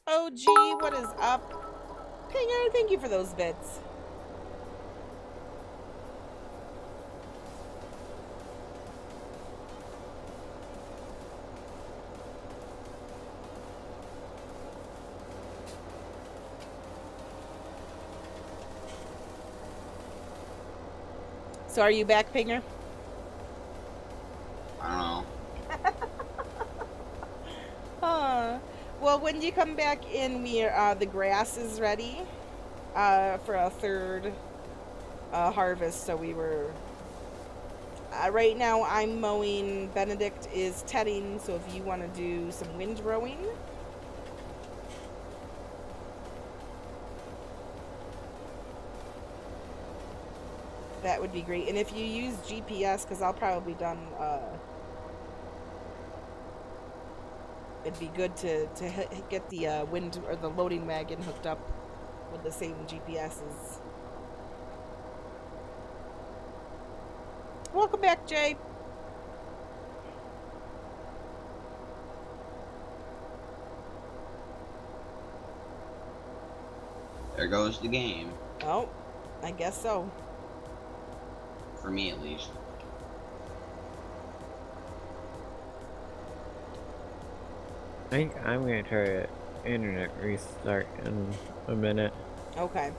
Oh, gee, what is up? Pinger, thank you for those bits. So are you back, Pinger? I Huh. Well, when you come back in, the grass is ready for a third harvest. So we were right now. I'm mowing. Benedict is tedding. So if you want to do some windrowing, that would be great. And if you use GPS, because I'll probably be done. It'd be good to get the wind or the loading wagon hooked up with the same GPSs. Welcome back, Jay. There goes the game. Oh, I guess so. For me, at least. I think I'm gonna try to internet restart in a minute. Okay.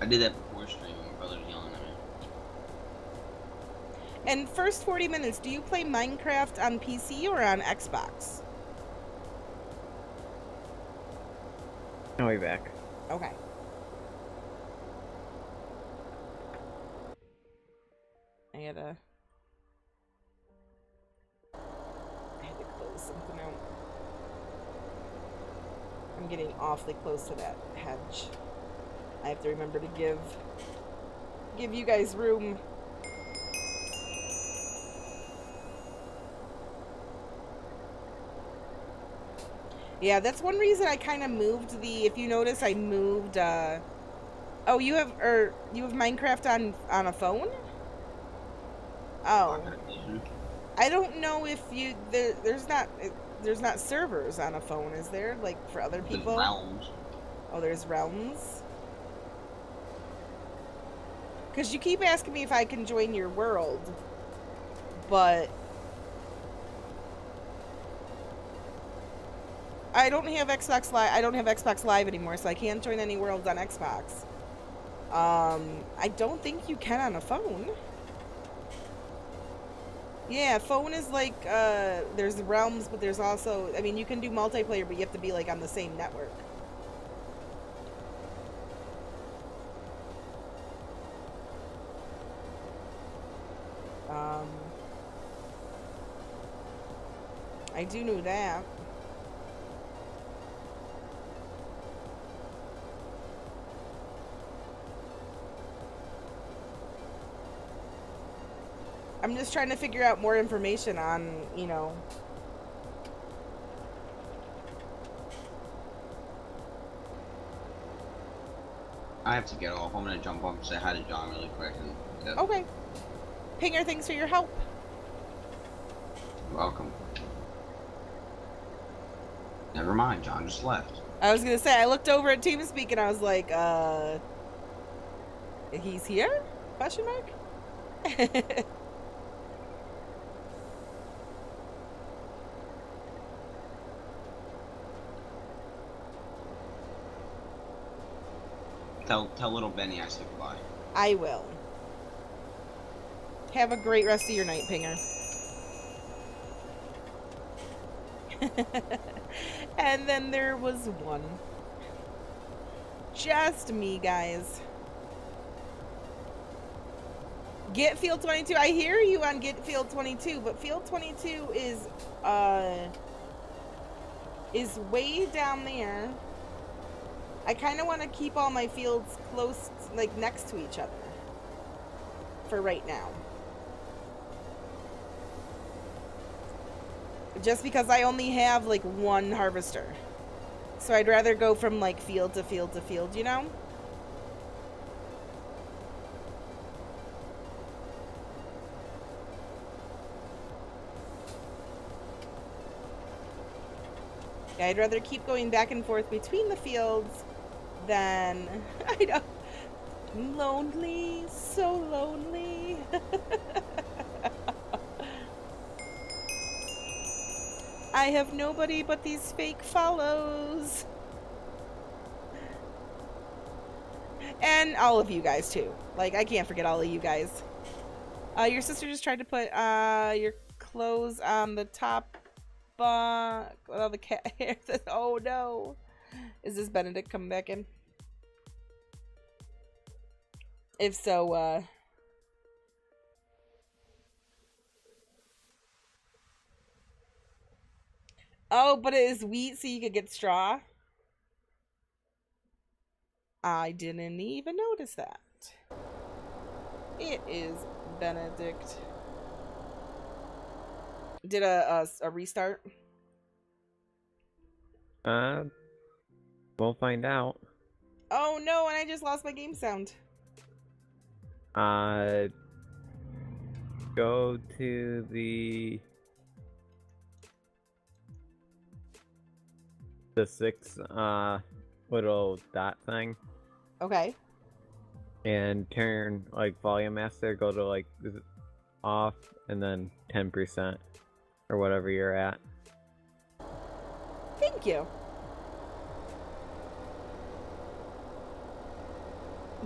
I did that before streaming. My brother's yelling at me. And first 40 minutes, do you play Minecraft on PC or on Xbox? I'll be back. Okay. I had to close something out. I'm getting awfully close to that hedge. I have to remember to give you guys room. Yeah, that's one reason I kind of moved the. If you notice, I moved. Oh, you have Minecraft on a phone? Oh, I don't know if you there's not servers on a phone, is there? Like for other people? There's realms. Oh, there's realms. Because you keep asking me if I can join your world, but I don't have Xbox Live. I don't have Xbox Live anymore, so I can't join any worlds on Xbox. I don't think you can on a phone. Yeah, phone is like there's realms, but there's also, I mean, you can do multiplayer, but you have to be like on the same network. I do know that. I'm just trying to figure out more information on, you know. I have to get off. I'm gonna jump off and say hi to John really quick. And Okay. Pinger, thanks for your help. You're welcome. Never mind, John just left. I was gonna say, I looked over at TeamSpeak and I was like, he's here? Question mark? Tell little Benny I said goodbye. I will. Have a great rest of your night, Pinger. And then there was one. Just me, guys. Get Field 22. I hear you on Get Field 22, but Field 22 is way down there. I kind of want to keep all my fields close, like next to each other for right now. Just because I only have like one harvester. So I'd rather go from like field to field to field, you know? I'd rather keep going back and forth between the fields than I know. Lonely, so lonely. I have nobody but these fake follows. And all of you guys too. Like, I can't forget all of you guys. Your sister just tried to put your clothes on the top well, the cat hair. Oh no. Is this Benedict coming back in? If so, oh, but it is wheat so you could get straw? I didn't even notice that. It is Benedict. Did a restart? We'll find out. Oh no, and I just lost my game sound. Go to the 6 little dot thing. Okay. And turn like volume master, go to like off and then 10% or whatever you're at. Thank you.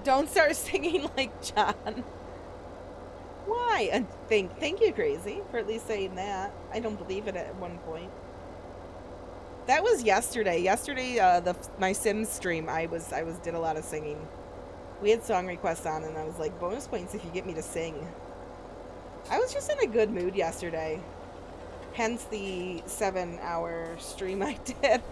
Don't start singing like John. Why? Thank you, Crazy, for at least saying that. I don't believe it at one point. That was yesterday. Yesterday, my Sims stream, I did a lot of singing. We had song requests on, and I was like, bonus points if you get me to sing. I was just in a good mood yesterday. Hence the 7-hour stream I did.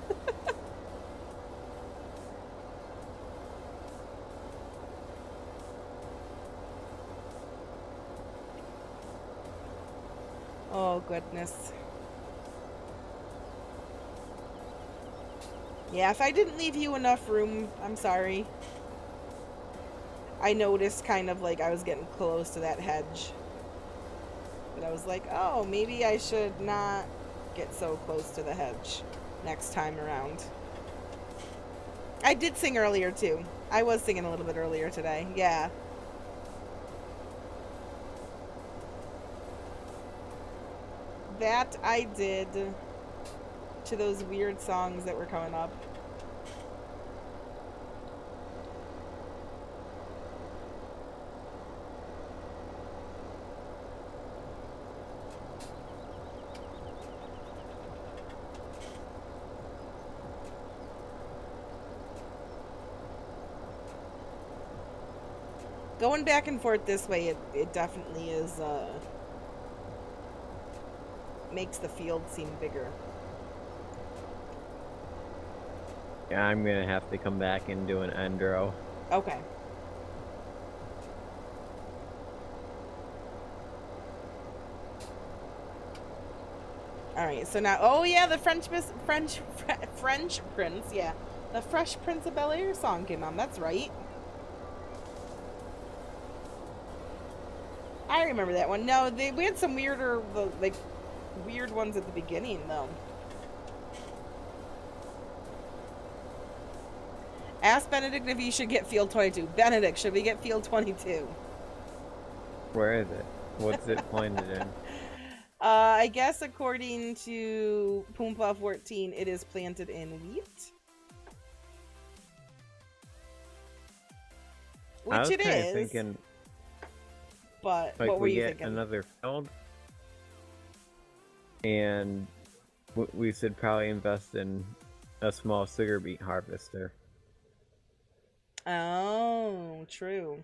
Oh, goodness. Yeah, if I didn't leave you enough room, I'm sorry. I noticed kind of like I was getting close to that hedge. But I was like, oh, maybe I should not get so close to the hedge next time around. I did sing earlier, too. I was singing a little bit earlier today. Yeah. That I did to those weird songs that were coming up. Going back and forth this way, it definitely is, makes the field seem bigger. Yeah, I'm gonna have to come back and do an endro. Okay. Alright, so now, oh yeah, the French Prince, yeah. The Fresh Prince of Bel-Air song came on, that's right. I remember that one. No, we had some weirder, like, weird ones at the beginning, though. Ask Benedict if you should get Field 22. Benedict, should we get Field 22? Where is it? What's it pointed in? I guess according to Poompah 14, it is planted in wheat. Which it is. Thinking, but like, what were you get thinking? Another field, and we should probably invest in a small sugar beet harvester. Oh, true.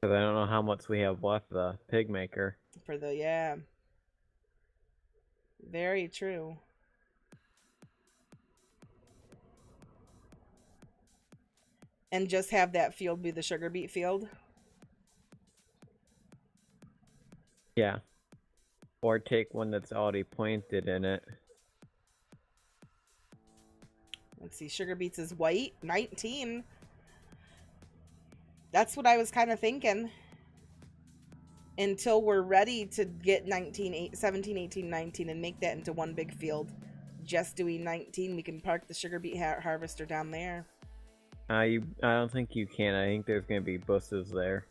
Because I don't know how much we have left the pig maker. For the, yeah. Very true. And just have that field be the sugar beet field? Yeah. Or take one that's already pointed in it. Let's see, sugar beets is white, 19. That's what I was kind of thinking. Until we're ready to get 17, 18, 19, and make that into one big field. just doing 19, we can park the sugar beet harvester down there. I don't think you can. I think there's gonna be buses there.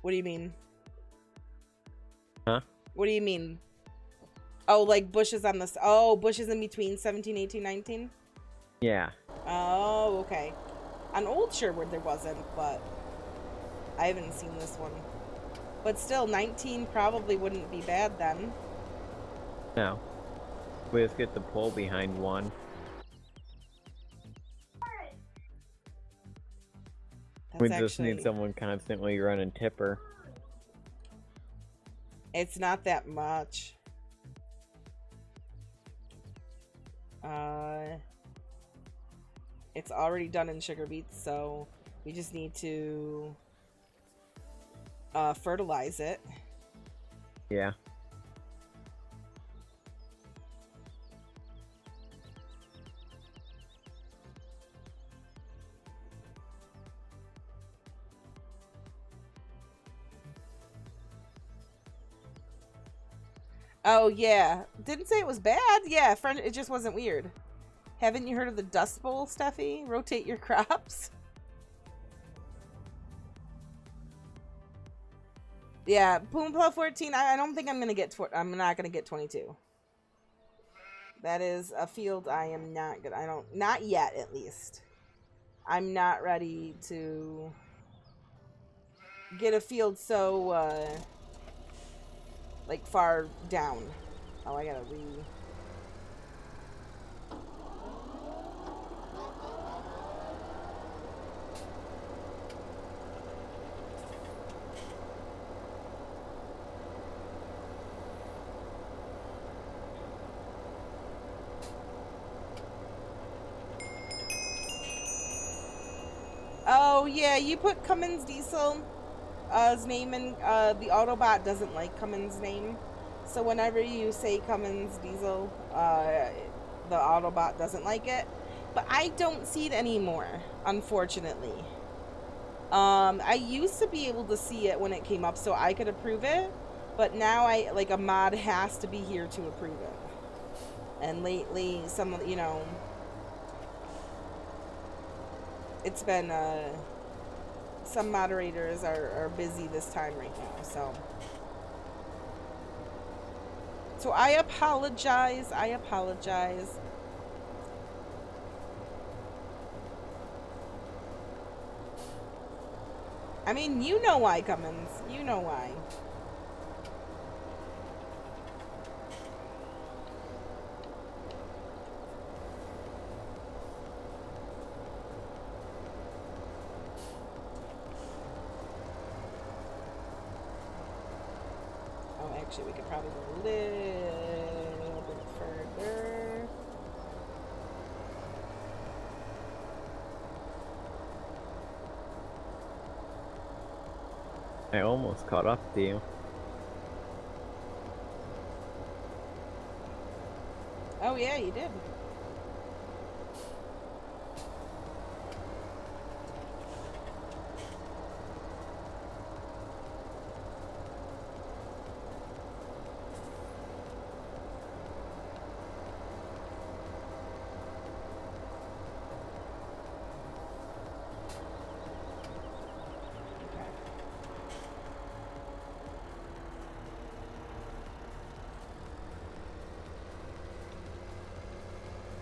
What do you mean? Huh? What do you mean? Oh, like bushes on this. Oh, bushes in between 17, 18, 19? Yeah. Oh, okay. On Old Sherwood there wasn't, but I haven't seen this one. But still, 19 probably wouldn't be bad then. No. We just get the pole behind one. We just need someone constantly running tipper. It's not that much. It's already done in sugar beets, so we just need to fertilize it. Yeah. Oh, yeah. Didn't say it was bad. Yeah, friend, it just wasn't weird. Haven't you heard of the Dust Bowl, Steffi? Rotate your crops. Yeah, Poomplow 14. I don't think I'm gonna get. I'm not gonna get 22. That is a field I am not good. Not yet, at least. I'm not ready to get a field so like far down. Oh, I gotta Oh, yeah, you put Cummins Diesel his name in, the Autobot doesn't like Cummins' name. So whenever you say Cummins Diesel, the Autobot doesn't like it. But I don't see it anymore, unfortunately. I used to be able to see it when it came up so I could approve it. But now a mod has to be here to approve it. And lately, it's been, some moderators are busy this time right now, so I apologize. I mean, you know why, Cummins. You know why. Actually, we could probably go a little bit further. I almost caught up to you. Oh yeah, you did.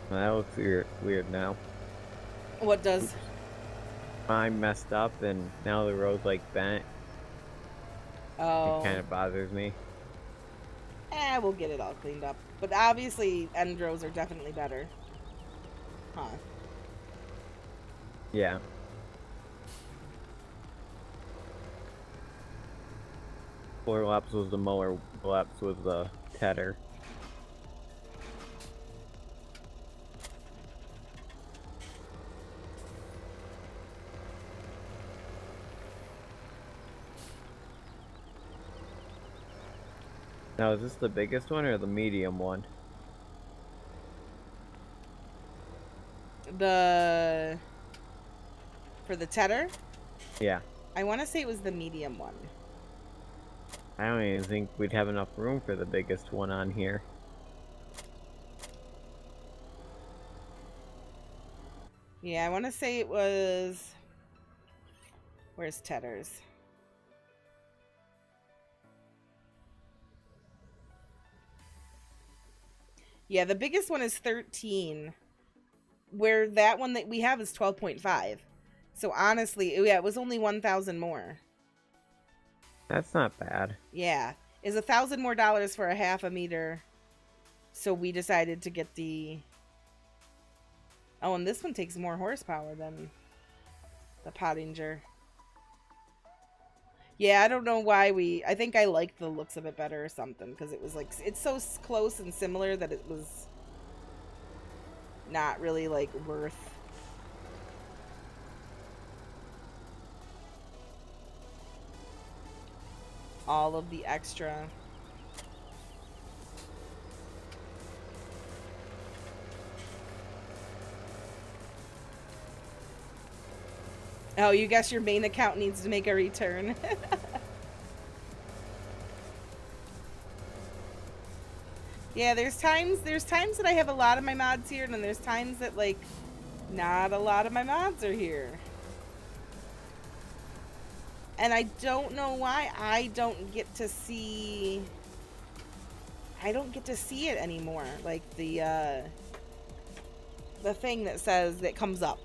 That looks weird now. What does? I messed up and now the road's like bent. Oh. It kind of bothers me. We'll get it all cleaned up. But obviously, end rows are definitely better. Huh. Yeah. Floor laps was the mower, laps was the tedder. Now, is this the biggest one or the medium one? The for the tedder, Yeah. I want to say it was the medium one. I don't even think we'd have enough room for the biggest one on here. Yeah, I want to say it was. Where's Tedder's? Yeah, the biggest one is 13. Where that one that we have is 12.5. So honestly, yeah, it was only 1,000 more. That's not bad. Yeah. Is $1,000 more for a half a meter. So we decided to get the... Oh, and this one takes more horsepower than the Pottinger. Yeah, I don't know why we... I think I liked the looks of it better or something. Because it was like... It's so close and similar that it was not really like worth... all of the extra. Oh, you guess your main account needs to make a return. Yeah, there's times that I have a lot of my mods here, and then there's times that like not a lot of my mods are here. And I don't know why I don't get to see it anymore. Like the thing that says that comes up.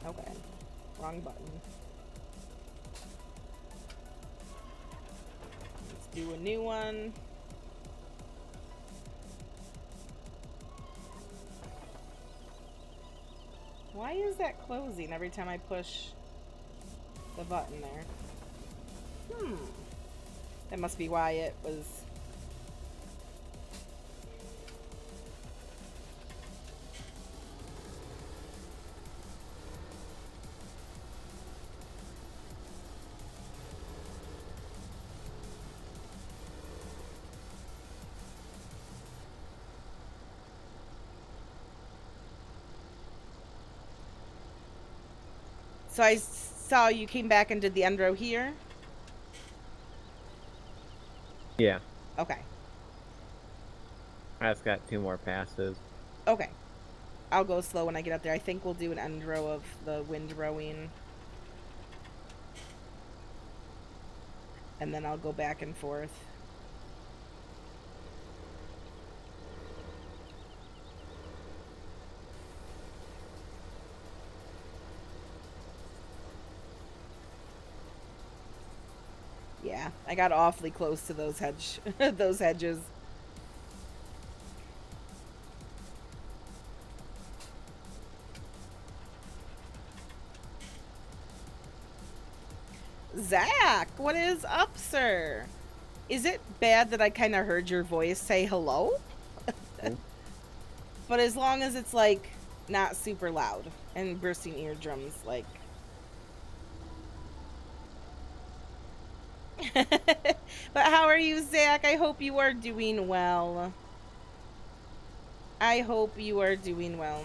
Okay. Wrong button. Let's do a new one. Why is that closing every time I push the button there? That must be why it was... So I saw you came back and did the end row here? Yeah. Okay. I just got 2 more passes. Okay. I'll go slow when I get up there. I think we'll do an end row of the wind rowing. And then I'll go back and forth. Yeah, I got awfully close to those those hedges. Zach, what is up, sir? Is it bad that I kind of heard your voice say hello? But as long as it's like not super loud and bursting eardrums, like. But how are you, Zach? I hope you are doing well. I hope you are doing well.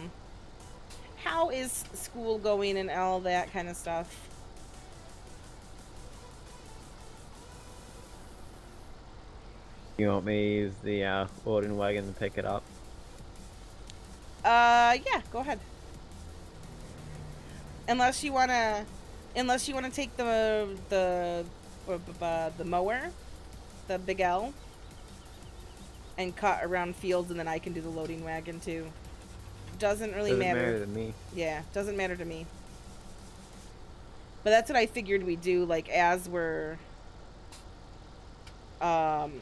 How is school going and all that kind of stuff? You want me to use the loading wagon to pick it up? Yeah, go ahead. Unless you wanna take the mower, the big L, and cut around fields, and then I can do the loading wagon too. Doesn't really matter to me. Yeah, doesn't matter to me. But that's what I figured we'd do, like, as we're both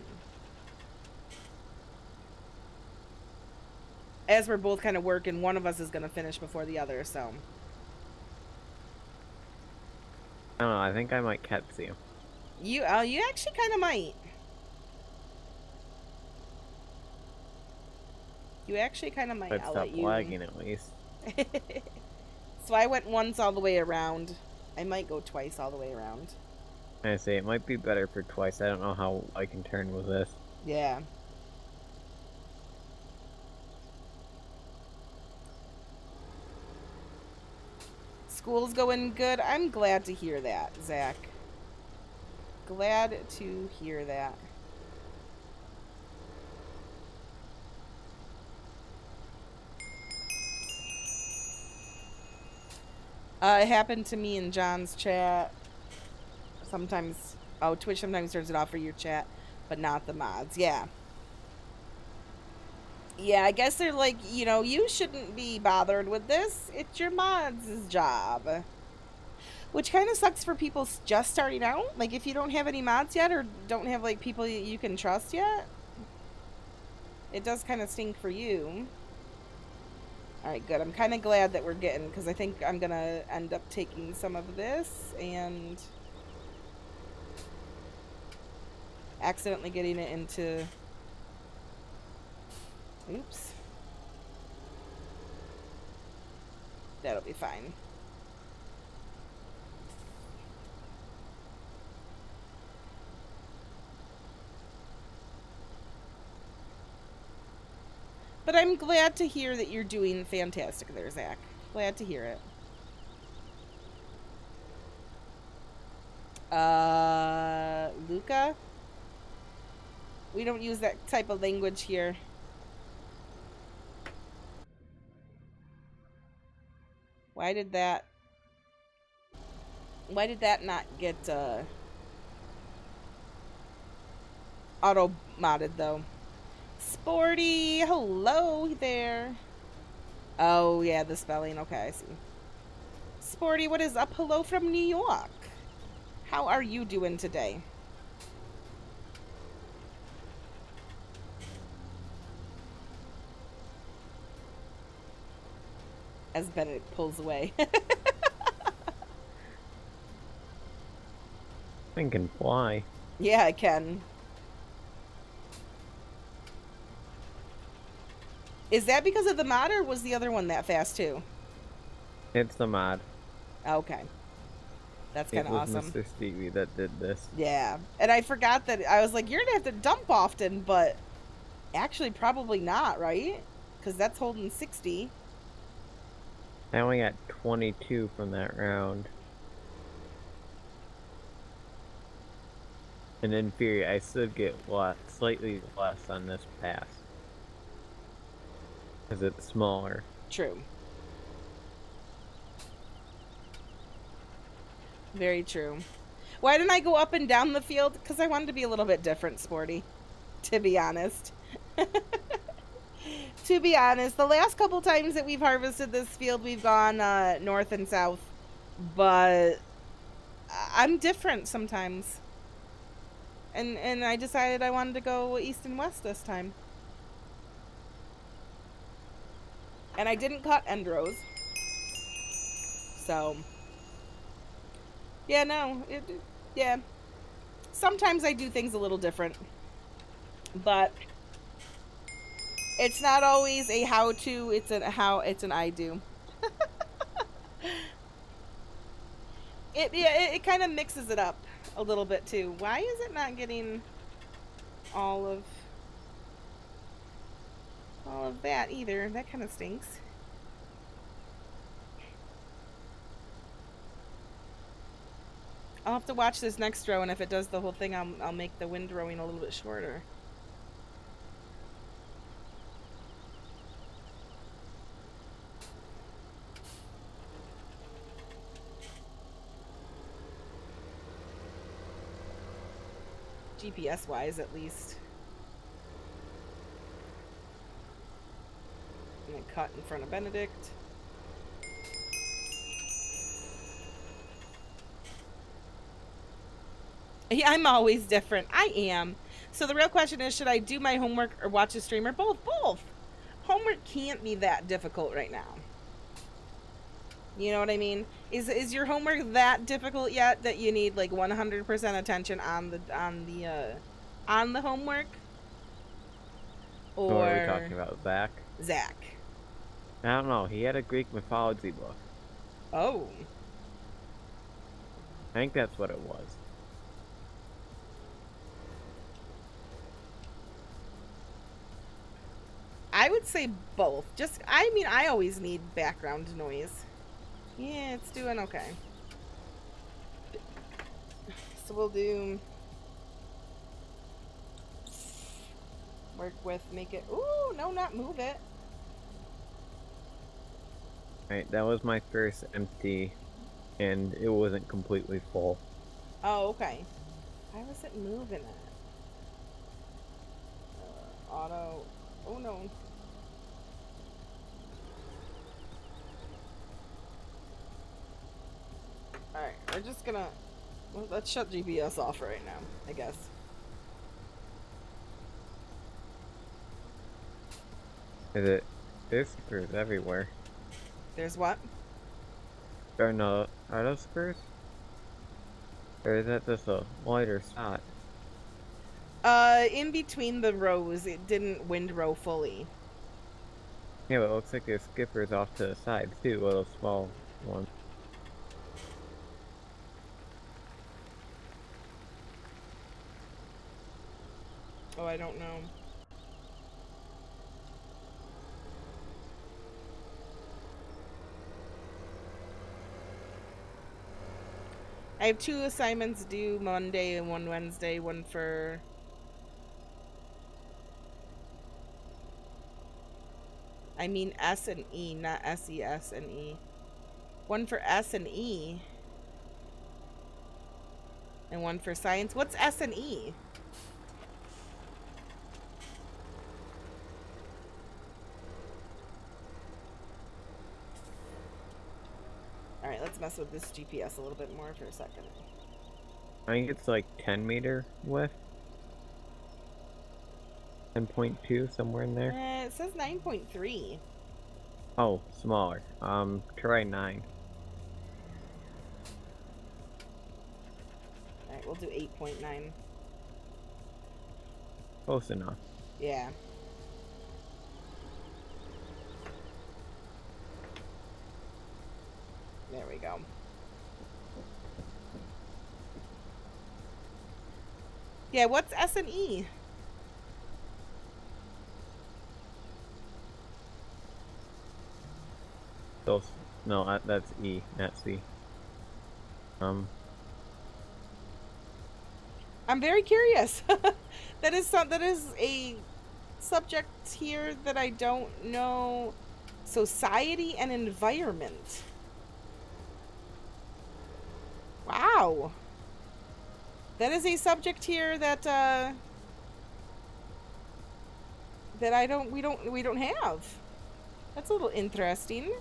kind of working, one of us is gonna finish before the other, so. I don't know, I think I might catch you. You actually kind of might. You actually kind of might. But I'll stop let you. lagging at least. So I went once all the way around. I might go twice all the way around. I say it might be better for twice. I don't know how I can turn with this. Yeah. School's going good. I'm glad to hear that, Zach. Glad to hear that. It happened to me in John's chat. Sometimes, oh, Twitch sometimes turns it off for your chat, but not the mods. Yeah. Yeah, I guess they're like, you know, you shouldn't be bothered with this. It's your mods' job. Which kind of sucks for people just starting out. Like, if you don't have any mods yet or don't have, like, people you can trust yet, it does kind of stink for you. Alright, good. I'm kind of glad that we're getting, because I think I'm going to end up taking some of this and accidentally getting it into... Oops. That'll be fine. But I'm glad to hear that you're doing fantastic there, Zach. Glad to hear it. Luca? We don't use that type of language here. Why did that not get, auto-modded, though? Sporty! Hello there! Oh, yeah, the spelling. Okay, I see. Sporty, what is up? Hello from New York. How are you doing today? As Benedict pulls away. I can fly. Yeah, I can. Is that because of the mod, or was the other one that fast too? It's the mod. Okay. That's kind of awesome. It was Mr. Stevie that did this. Yeah. And I forgot that I was like, you're going to have to dump often, but actually probably not, right? Because that's holding 60. I only got 22 from that round. And in theory, I should get slightly less on this pass. Because it's smaller. True. Very true. Why didn't I go up and down the field? Because I wanted to be a little bit different, Sporty. To be honest. To be honest, the last couple times that we've harvested this field, we've gone north and south. But I'm different sometimes. And I decided I wanted to go east and west this time. And I didn't cut end rows. So... yeah, no. Yeah. Sometimes I do things a little different. But... it's not always a how-to, it's an I-do. It kind of mixes it up a little bit, too. Why is it not getting all of that, either? That kind of stinks. I'll have to watch this next row, and if it does the whole thing, I'll make the wind rowing a little bit shorter. GPS-wise, at least. I'm gonna cut in front of Benedict. Yeah, I'm always different. I am. So the real question is, should I do my homework or watch a stream, or both? Both! Homework can't be that difficult right now. You know what I mean? Is your homework that difficult yet that you need like 100% attention on the homework? Or What are we talking about, Zach? Zach. I don't know. He had a Greek mythology book. Oh. I think that's what it was. I would say both. Just, I mean, I always need background noise. Yeah, it's doing okay. So we'll do work with, make it. Ooh, no, not move it. Right, that was my first empty, and it wasn't completely full. Oh, okay. Why was it moving it? Auto. Oh no. Alright, we're just gonna. Well, let's shut GPS off right now, I guess. There's screws everywhere. There's what? Are those screws? Or is that just a lighter spot? In between the rows, it didn't windrow fully. Yeah, but it looks like there's skippers off to the side too, little small ones. Oh, I don't know. I have 2 assignments due Monday and 1 Wednesday, one for... I mean S and E, not SES and E. One for S and E. And one for science. What's S and E? Alright, let's mess with this GPS a little bit more for a second. I think it's like 10 meter width. 10.2, somewhere in there. It says 9.3. Oh, smaller. Try 9. Alright, we'll do 8.9. Close enough. Yeah. There we go. Yeah, what's S and E? Those, no, that's E, not C. I'm very curious. That is a subject here that I don't know. Society and environment. Wow. That is a subject here that we don't have. That's a little interesting.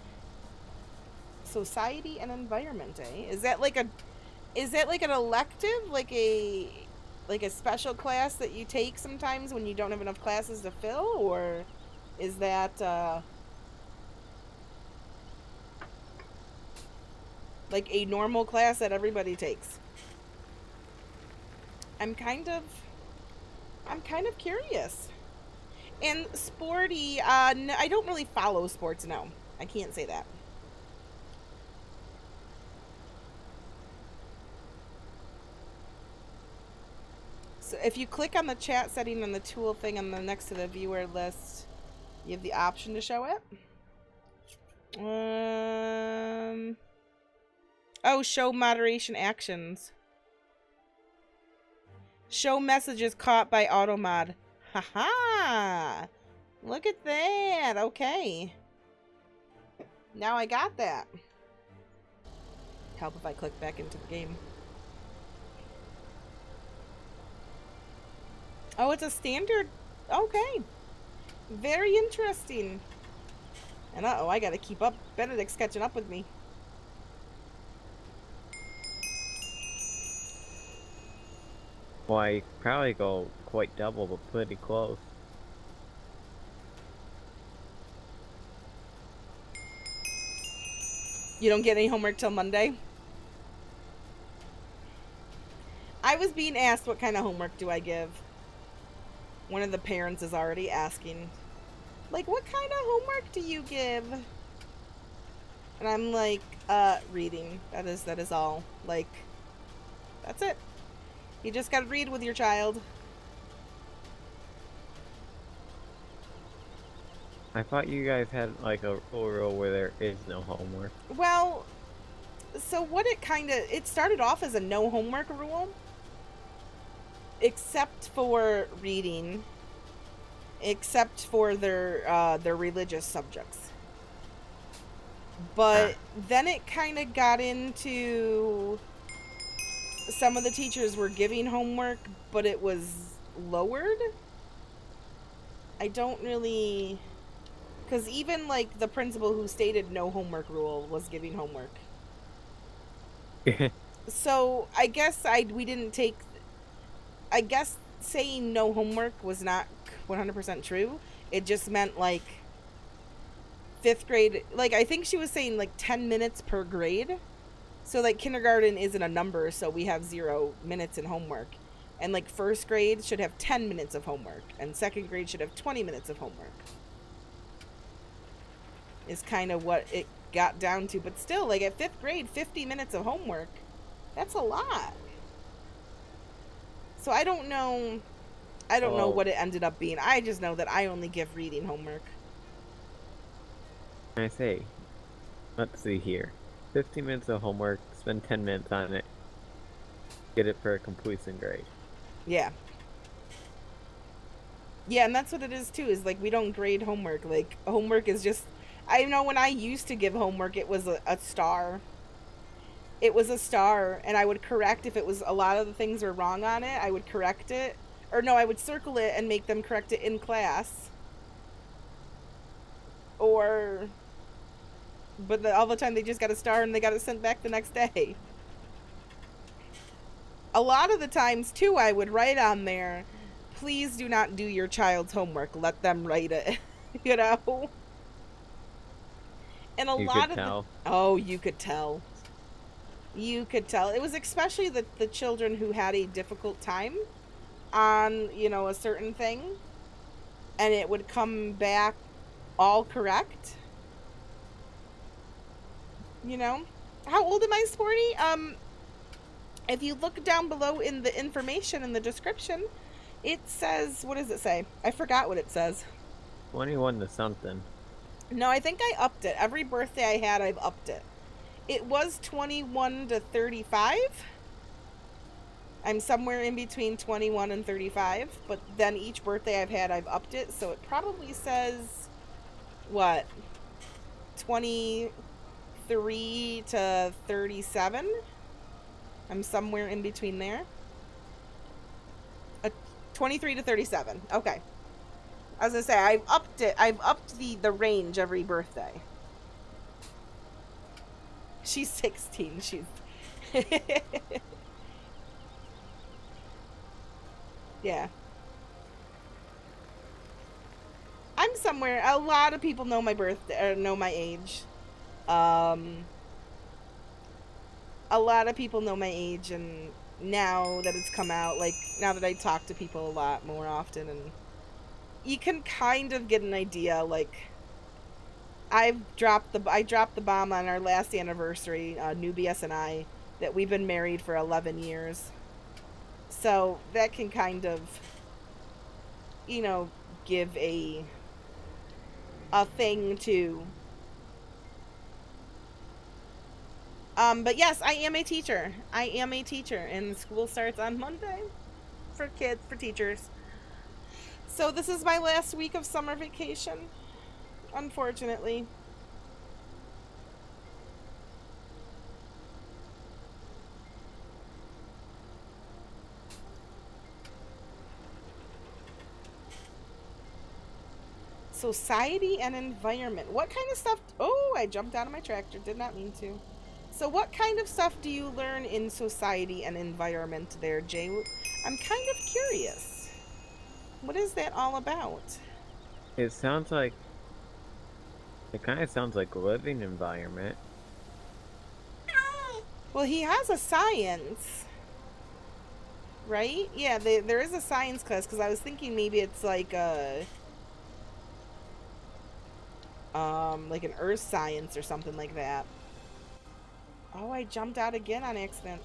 Society and environment, eh? Is that like an elective, like a special class that you take sometimes when you don't have enough classes to fill, or is that like a normal class that everybody takes? I'm kind of curious. And sporty, no, I don't really follow sports, no. I can't say that. So if you click on the chat setting on the tool thing on the next to the viewer list, you have the option to show it. Oh, show moderation actions. Show messages caught by automod. Haha! Look at that. Okay. Now I got that. Help if I click back into the game. Oh, it's a standard. Okay. Very interesting. And uh-oh, I gotta keep up. Benedict's catching up with me. Well, I probably go quite double, but pretty close. You don't get any homework till Monday? I was being asked what kind of homework do I give. One of the parents is already asking, like, what kind of homework do you give? And I'm like, reading. That is all. Like, that's it. You just gotta read with your child. I thought you guys had like a rule where there is no homework. Well, so what it started off as a no homework rule, except for reading, except for their religious subjects. But then it kind of got into some of the teachers were giving homework, but it was lowered. I don't really, because even like the principal who stated no homework rule was giving homework. So I guess we didn't take. I guess saying no homework was not 100% true. It just meant like 5th grade. Like I think she was saying like 10 minutes per grade. So like kindergarten isn't a number, so we have 0 minutes in homework. And like 1st grade should have 10 minutes of homework, and 2nd grade should have 20 minutes of homework. Is kind of what it got down to. But still, like at 5th grade, 50 minutes of homework, that's a lot. So I don't know what it ended up being. I just know that I only give reading homework. I say, let's see here. 15 minutes of homework, spend 10 minutes on it, get it for a completion grade. Yeah. Yeah, and that's what it is too, is like we don't grade homework. Like homework is just, I know when I used to give homework, it was a star. It was a star, and I would correct if it was a lot of the things were wrong on it. I would correct it, or no, I would circle it and make them correct it in class. But all the time they just got a star and they got it sent back the next day. A lot of the times too, I would write on there, please do not do your child's homework. Let them write it. You know. And you could tell. You could tell. You could tell. It was especially the children who had a difficult time on, a certain thing, and it would come back all correct. How old am I, Sporty? If you look down below in the information in the description, it says, what does it say? I forgot what it says. 21 to something. No, I think I upped it. Every birthday I had, I've upped it. It was 21 to 35. I'm somewhere in between 21 and 35, but then each birthday I've had, I've upped it, so it probably says, 23 to 37? I'm somewhere in between there. 23 to 37. Okay. I was gonna say, I've upped it. I've upped the range every birthday. She's 16. She's... Yeah. I'm somewhere. A lot of people know my birthday, or know my age. A lot of people know my age, and now that it's come out, like, now that I talk to people a lot more often, and you can kind of get an idea, like, I dropped the bomb on our last anniversary, Nubius and I, that we've been married for 11 years. So that can kind of, give a thing to. But yes, I am a teacher. I am a teacher, and school starts on Monday for kids, for teachers. So this is my last week of summer vacation, unfortunately. Society and environment. What kind of stuff? Oh, I jumped out of my tractor. Did not mean to. So what kind of stuff do you learn in society and environment there, Jay? I'm kind of curious. What is that all about? It kind of sounds like living environment. Well, he has a science, right? Yeah, there is a science class, because I was thinking maybe it's like like an earth science or something like that. Oh, I jumped out again on accident.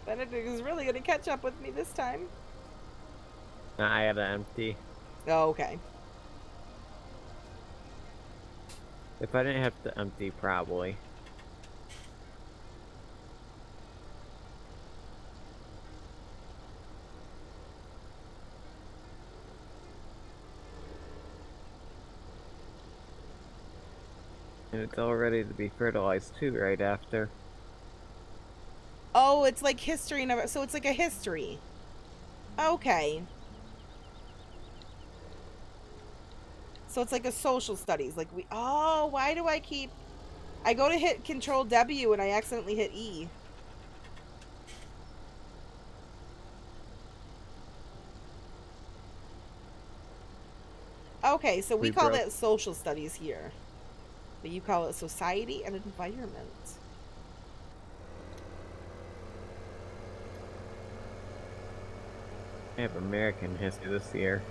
Benedict is really going to catch up with me this time. I had an empty. Oh, okay. If I didn't have to empty, probably. And it's all ready to be fertilized too, right after. Oh, it's like history and so it's like a history. Okay. So it's like a social studies. Like oh, why do I go to hit Control W and I accidentally hit E. Okay, so we We call broke. that social studies here. But you call it society and environment. I have American history this year.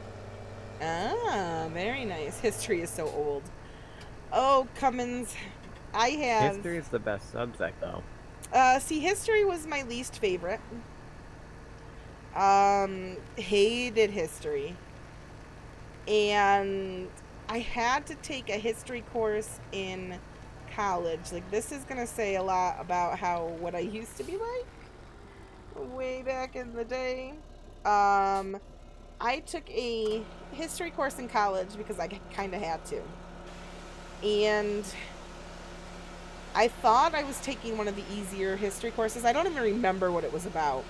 Ah, very nice. History is so old. Oh, Cummins. I have History is the best subject, though. see, history was my least favorite. Hated history. And I had to take a history course in college. Like, this is gonna say a lot about what I used to be like way back in the day. I took a history course in college because I kind of had to. And I thought I was taking one of the easier history courses. I don't even remember what it was about,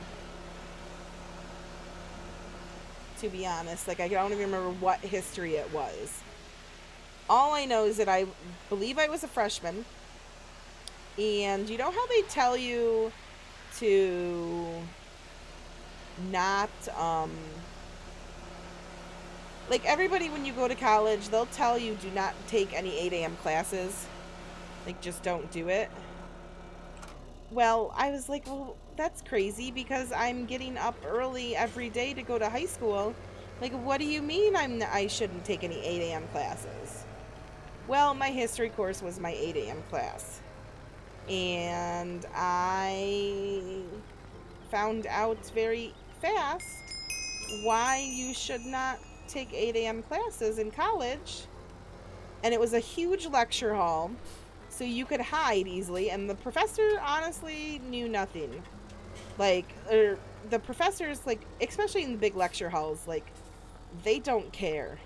to be honest. Like, I don't even remember what history it was. All I know is that I believe I was a freshman. And you know how they tell you to not, like everybody when you go to college, they'll tell you do not take any 8 a.m. classes. Like, just don't do it. Well, I was like, well, that's crazy because I'm getting up early every day to go to high school. Like, what do you mean I shouldn't take any 8 a.m. classes? Well, my history course was my 8 a.m. class. And I found out very fast why you should not take 8 a.m. classes in college. And it was a huge lecture hall, so you could hide easily, and the professor honestly knew nothing. Like, the professors, like, especially in the big lecture halls, like, they don't care.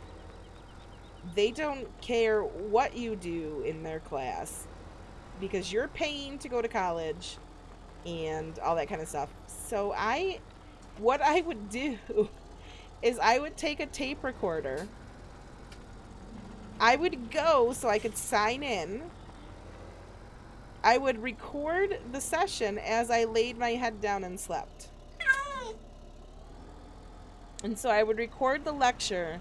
They don't care what you do in their class because you're paying to go to college and all that kind of stuff. So what I would do is I would take a tape recorder. I would go so I could sign in. I would record the session as I laid my head down and slept. And so I would record the lecture.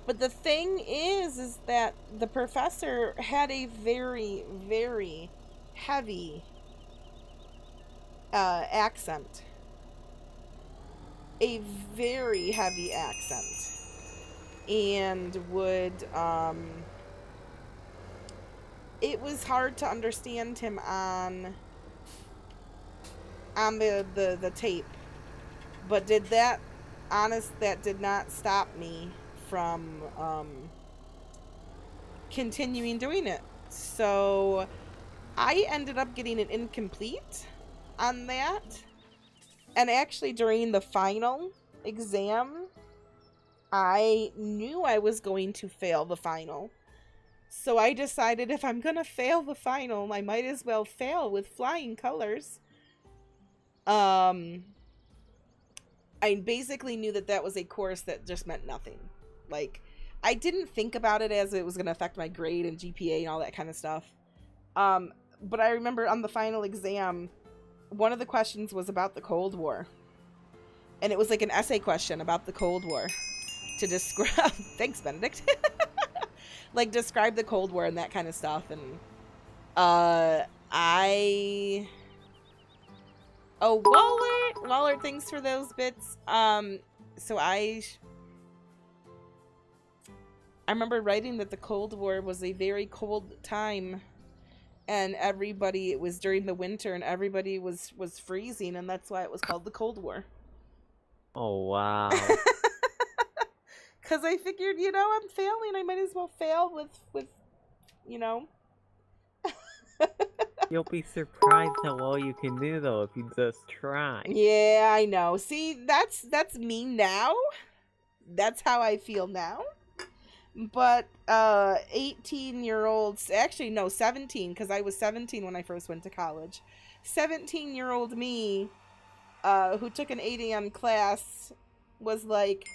But the thing is that the professor had a very, very heavy accent. A very heavy accent. And would, it was hard to understand him on the tape. But that did not stop me from continuing doing it. So I ended up getting an incomplete on that. And actually during the final exam, I knew I was going to fail the final. So I decided if I'm going to fail the final, I might as well fail with flying colors. I basically knew that was a course that just meant nothing. Like, I didn't think about it as it was going to affect my grade and GPA and all that kind of stuff. But I remember on the final exam, one of the questions was about the Cold War. And it was like an essay question about the Cold War to describe... Thanks, Benedict. Like, describe the Cold War and that kind of stuff. And Oh, Waller, thanks for those bits. So I remember writing that the Cold War was a very cold time, and it was during the winter, and everybody was freezing, and that's why it was called the Cold War. Oh, wow. Because I figured, I'm failing. I might as well fail with you know? You'll be surprised how well you can do though if you just try. Yeah, I know. See, that's me now. That's how I feel now. But 18-year-olds, actually no, 17, because I was 17 when I first went to college. 17-year-old me, who took an 8 a.m. class, was like,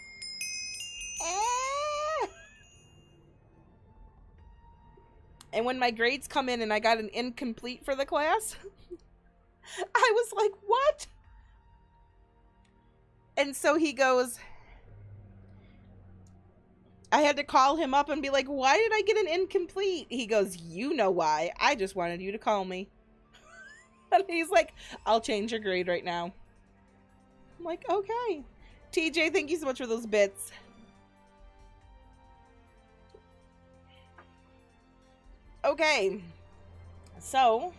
eh. And when my grades come in and I got an incomplete for the class, I was like, what? And so he goes, I had to call him up and be like, why did I get an incomplete? He goes, you know why. I just wanted you to call me. And he's like, I'll change your grade right now. I'm like, okay. TJ, thank you so much for those bits. Okay. So.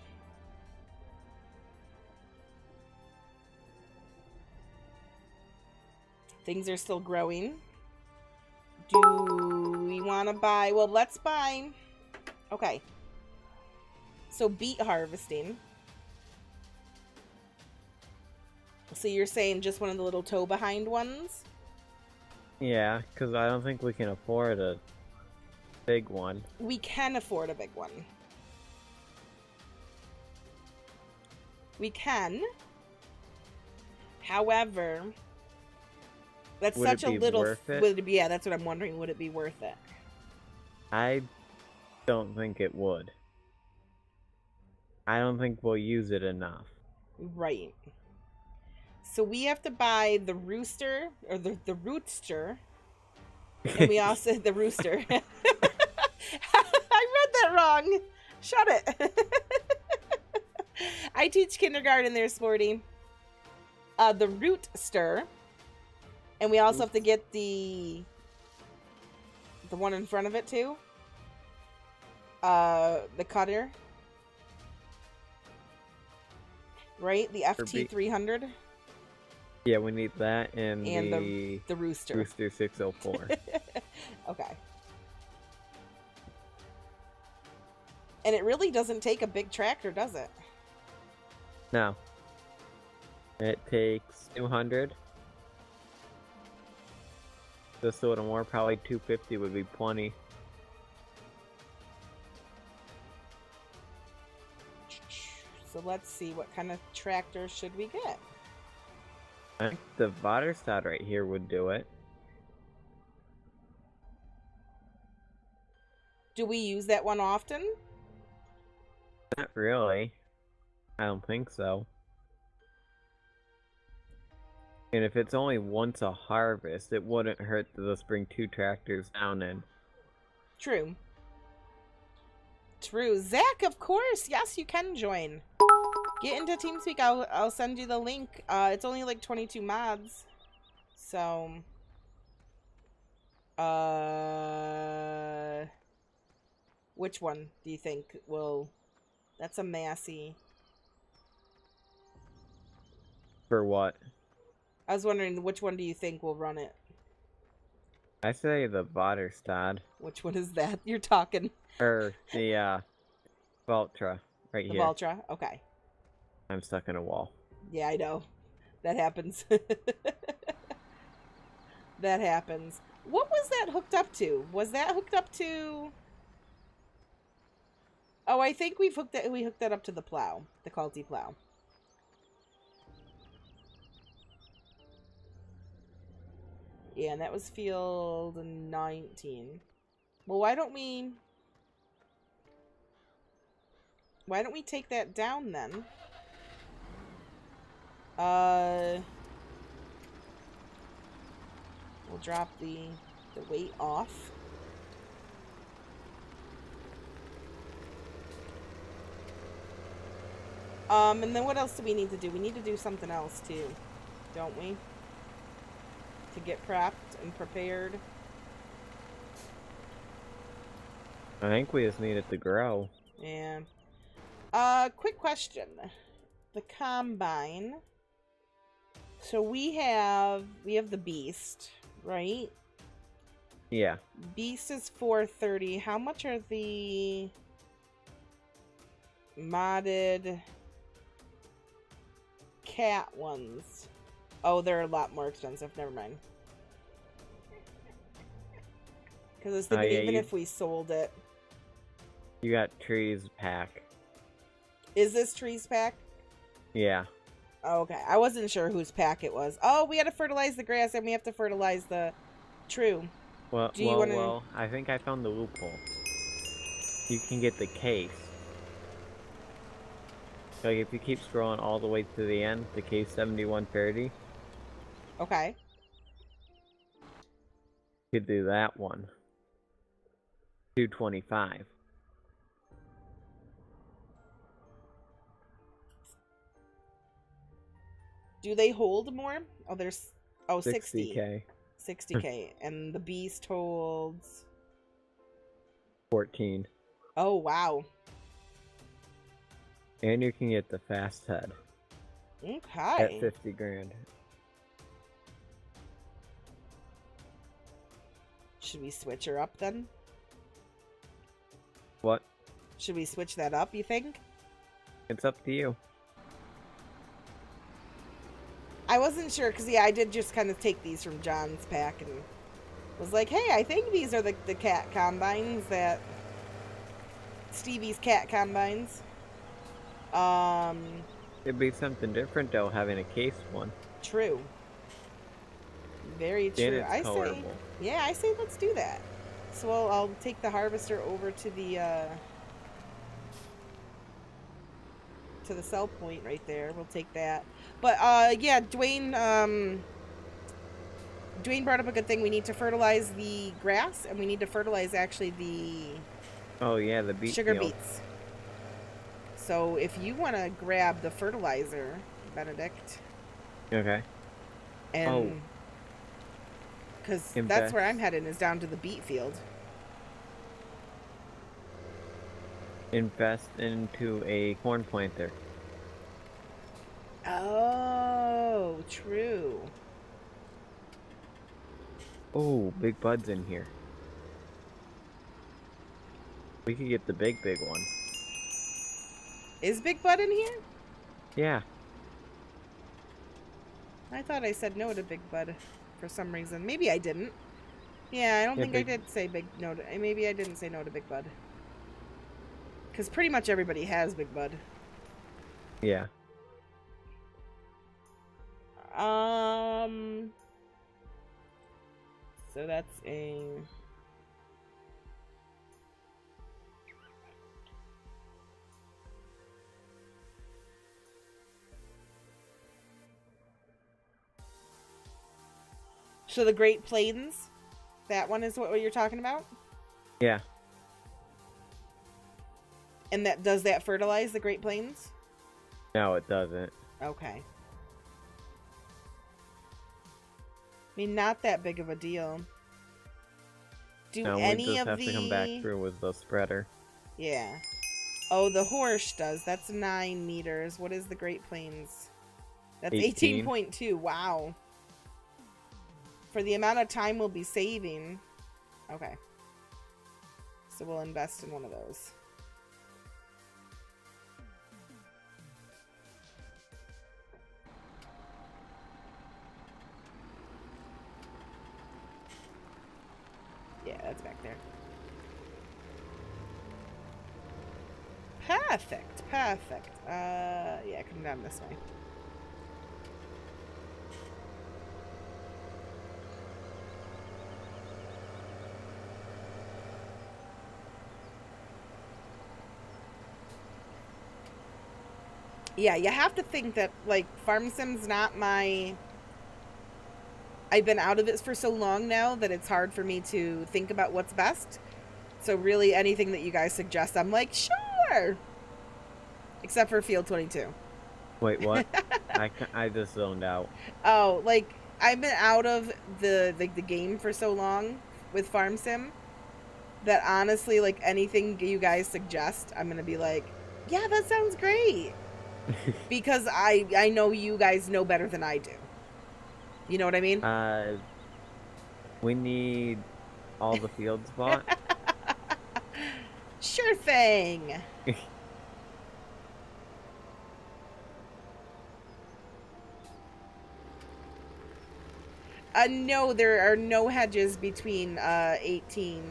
Things are still growing. Do we want to buy? Well, let's buy. Okay. So beet harvesting. So you're saying just one of the little toe behind ones? Yeah, because I don't think we can afford a big one. We can afford a big one. We can. However, that's Would such it a be little. worth it? Would it be, yeah, that's what I'm wondering. Would it be worth it? I don't think it would. I don't think we'll use it enough. Right. So we have to buy the rooster, or the rootster. And we also, the rooster. I read that wrong. Shut it. I teach kindergarten there, Sporty. The rootster. And we also have to get the one in front of it too. The cutter. Right? The FT300. Yeah, we need that and the rooster. Rooster 604. Okay. And it really doesn't take a big tractor, does it? No. It takes 200. Just a little more, probably 250 would be plenty. So let's see, what kind of tractor should we get? I think the Vaterstad right here would do it. Do we use that one often? Not really. I don't think so. And if it's only once a harvest, it wouldn't hurt to just bring 2 tractors down in. True. True. Zach, of course. Yes, you can join. Get into TeamSpeak. I'll send you the link. It's only like 22 mods. So. Which one do you think will... That's a Massey. For what? I was wondering, which one do you think will run it? I say the Vaterstad. Which one is that you're talking? Or the Valtra right The here. Valtra? Okay. I'm stuck in a wall. Yeah, I know. That happens. That happens. What was that hooked up to? Was that hooked up to... Oh, I think we hooked that up to the plow. The Culti plow. Yeah, and that was field 19. Well, why don't we take that down then? We'll drop the weight off. And then what else do we need to do? We need to do something else too, don't we? To get prepped and prepared. I think we just need it to grow. Yeah. Quick question. The combine. So we have the beast, right? Yeah. Beast is 430. How much are the modded cat ones? Oh, they're a lot more expensive. Never mind. Because I was thinking yeah, even if we sold it. You got trees pack. Is this trees pack? Yeah. Oh, okay. I wasn't sure whose pack it was. Oh, we had to fertilize the grass and we have to fertilize the... True. Well, Do you wanna... well, I think I found the loophole. You can get the case. Like, if you keep scrolling all the way to the end, the case 7130, Okay. you could do that one. 225. Do they hold more? Oh, there's... Oh, 60. 60k. 60k. And the beast holds... 14. Oh, wow. And you can get the fast head. Okay. At 50 grand. Should we switch her up then? What? Should we switch that up, you think? It's up to you. I wasn't sure, because, yeah, I did just kind of take these from John's pack and was like, hey, I think these are the cat combines that... Stevie's cat combines. It'd be something different, though, having a case one. True. Very Then true. it's I colorable. say, yeah, I say let's do that. So I'll take the harvester over to the sell point right there. We'll take that. But yeah, Dwayne brought up a good thing. We need to fertilize the grass, and we need to fertilize actually the Oh, yeah, the beet sugar field. beets. So if you want to grab the fertilizer, Benedict, Okay. and because that's where I'm heading, is down to the beet field. Invest into a corn planter. Oh, true. Oh, Big Bud's in here. We could get the big one. Is Big Bud in here? Yeah. I thought I said no to Big Bud for some reason. Maybe I didn't. Yeah, I don't Yeah, think I did say maybe I didn't say no to Big Bud. Because pretty much everybody has Big Bud. Yeah. So that's a... So the Great Plains, that one is what you're talking about? Yeah. And does that fertilize the Great Plains? No, it doesn't. Okay. I mean, not that big of a deal. Do No, any we just of have the... to come back through with the spreader. Yeah. Oh, the horse does. That's 9 meters. What is the Great Plains? That's 18. 18.2. Wow. For the amount of time we'll be saving. Okay. So we'll invest in one of those. Yeah, that's back there. Perfect, perfect. Yeah, come down this way. Yeah, you have to think that, like, Farm Sim's not my... I've been out of it for so long now that it's hard for me to think about what's best. So really anything that you guys suggest, I'm like, sure! Except for Field 22. Wait, what? I just zoned out. Oh, like, I've been out of the game for so long with Farm Sim that honestly, like, anything you guys suggest, I'm gonna be like, yeah, that sounds great. Because I know you guys know better than I do. You know what I mean? We need all the fields bought? Sure thing. No, there are no hedges between 18,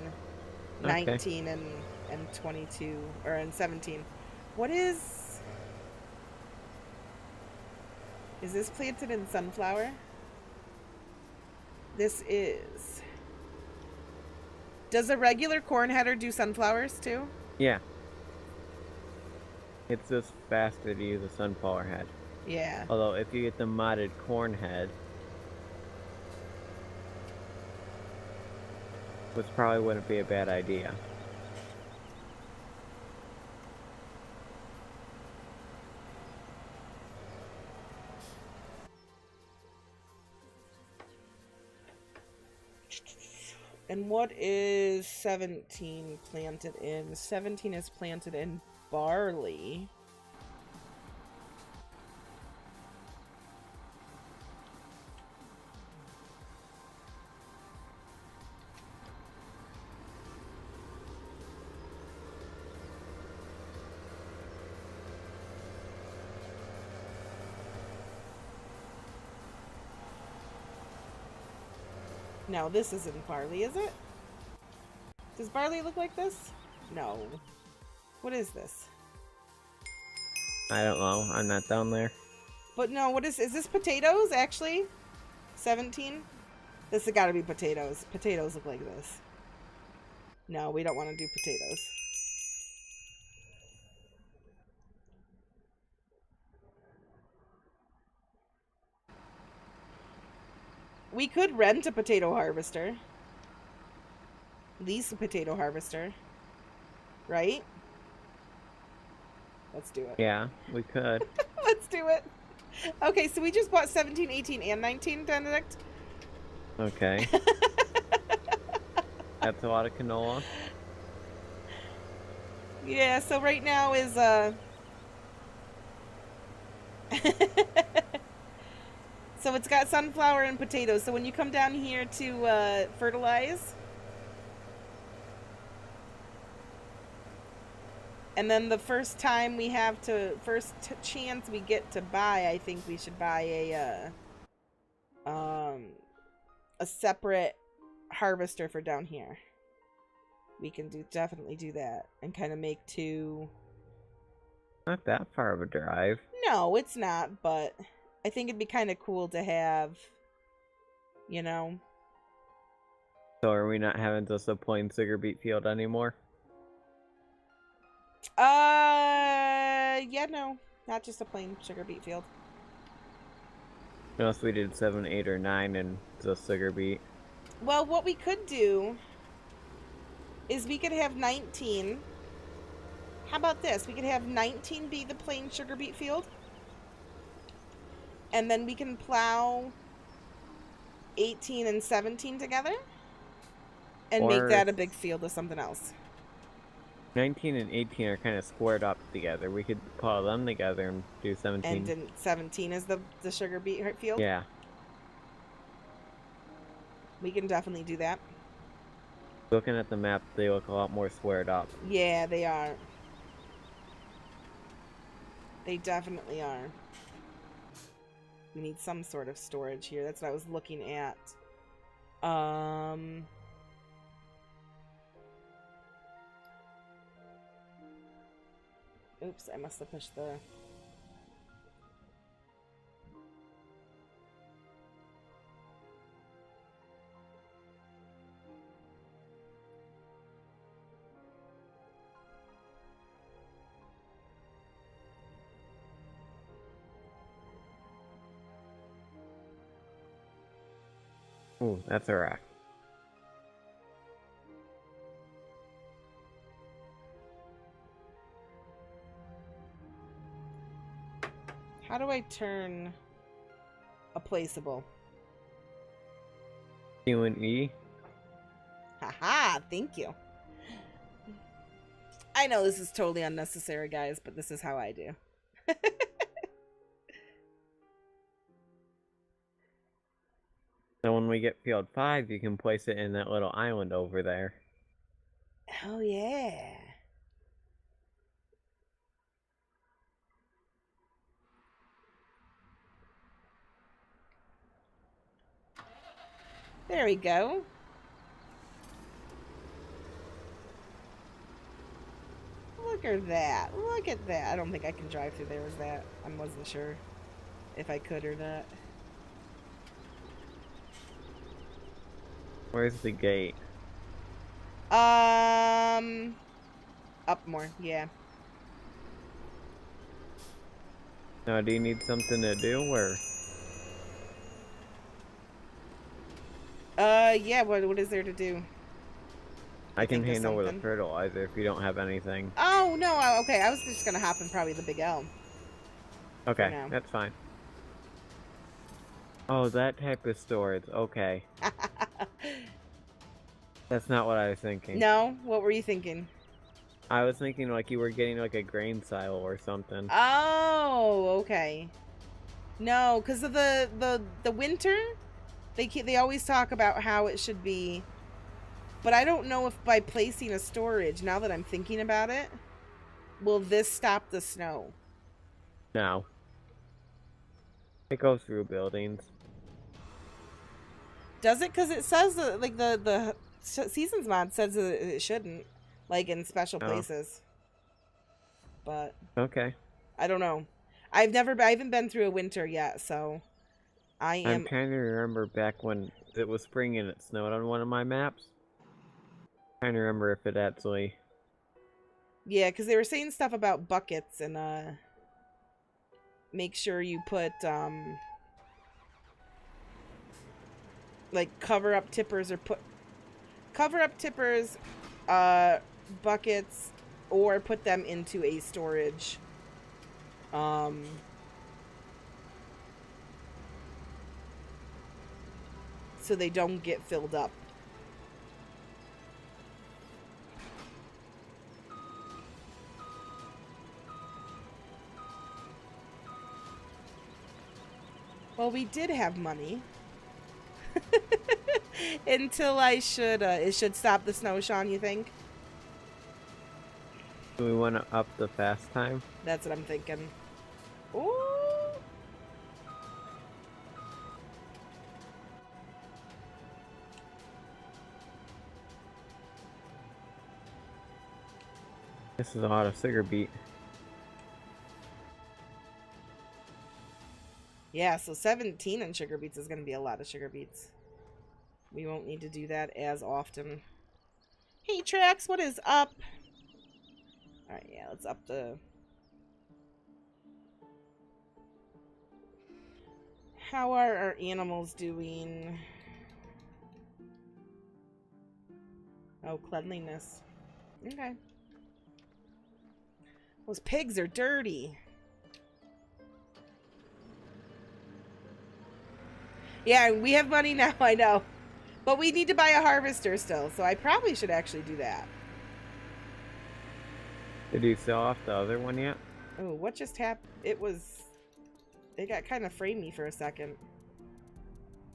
Okay. 19, and 22, or in 17. What is this planted in sunflower? This is. Does a regular corn header do sunflowers too? Yeah. It's just faster to use a sunflower head. Yeah. Although if you get the modded corn head, which probably wouldn't be a bad idea. And what is 17 planted in? 17 is planted in barley. No, this isn't barley, is it? Does barley look like this? No. What is this? I don't know. I'm not down there. But no, what is this potatoes, actually? 17? This has got to be potatoes. Potatoes look like this. No, we don't want to do potatoes. We could rent a potato harvester. Lease a potato harvester. Right? Let's do it. Yeah, we could. Let's do it. Okay, so we just bought 17, 18, and 19, Benedict. Okay. That's a lot of canola. Yeah, so right now is so it's got sunflower and potatoes. So when you come down here to fertilize, and then the first time we have to, chance we get to buy, I think we should buy a separate harvester for down here. We can definitely do that and kind of make two. Not that far of a drive. No, it's not, but I think it'd be kind of cool to have, you know. So are we not having just a plain sugar beet field anymore? Yeah, no, not just a plain sugar beet field. Unless we did 7, 8, or 9 and just sugar beet. Well, what we could do is we could have 19. How about this? We could have 19 be the plain sugar beet field. And then we can plow 18 and 17 together. And make that a big field of something else. 19 and 18 are kind of squared up together. We could plow them together and do 17. And then 17 is the sugar beet field? Yeah. We can definitely do that. Looking at the map, they look a lot more squared up. Yeah, they are. They definitely are. We need some sort of storage here. That's what I was looking at. Oops, I must have pushed the... Ooh, that's a rack. How do I turn a placeable? Q and E. Haha, thank you. I know this is totally unnecessary, guys, but this is how I do. So when we get field 5, you can place it in that little island over there. Oh, yeah. There we go. Look at that. Look at that. I don't think I can drive through there. Is that? I wasn't sure if I could or not. Where's the gate? Up more. Yeah. Now, do you need something to do, or? Yeah. What is there to do? I can think of hand over the something. fertilizer if you don't have anything. Oh no. Okay. I was just gonna hop in probably the big L. Okay, now. that's fine. Oh, that type of storage. Okay. That's not what I was thinking. No. What were you thinking? I was thinking like you were getting like a grain silo or something. Oh. Okay. No, because of the winter, they always talk about how it should be, but I don't know if by placing a storage, now that I'm thinking about it, will this stop the snow? No. It goes through buildings. Does it? Because it says that, like the seasons mod says that it shouldn't, like in special Oh. places. But Okay. I don't know. I haven't been through a winter yet, so I'm trying to remember back when it was spring and it snowed on one of my maps. Trying to remember if it actually. Yeah, because they were saying stuff about buckets and make sure you put like cover up tippers buckets, or put them into a storage so they don't get filled up. Well, we did have money. Until it should stop the snow, Sean, you think? Do we want to up the fast time? That's what I'm thinking. Ooh. This is a lot of sugar beet. Yeah, so 17 on sugar beets is going to be a lot of sugar beets. We won't need to do that as often. Hey, Trax, what is up? Alright, yeah, let's up the... How are our animals doing? Oh, cleanliness. Okay. Those pigs are dirty. Yeah, we have money now, I know. But we need to buy a harvester still, so I probably should actually do that. Did you sell off the other one yet? Oh, what just happened? It got kind of framey for a second.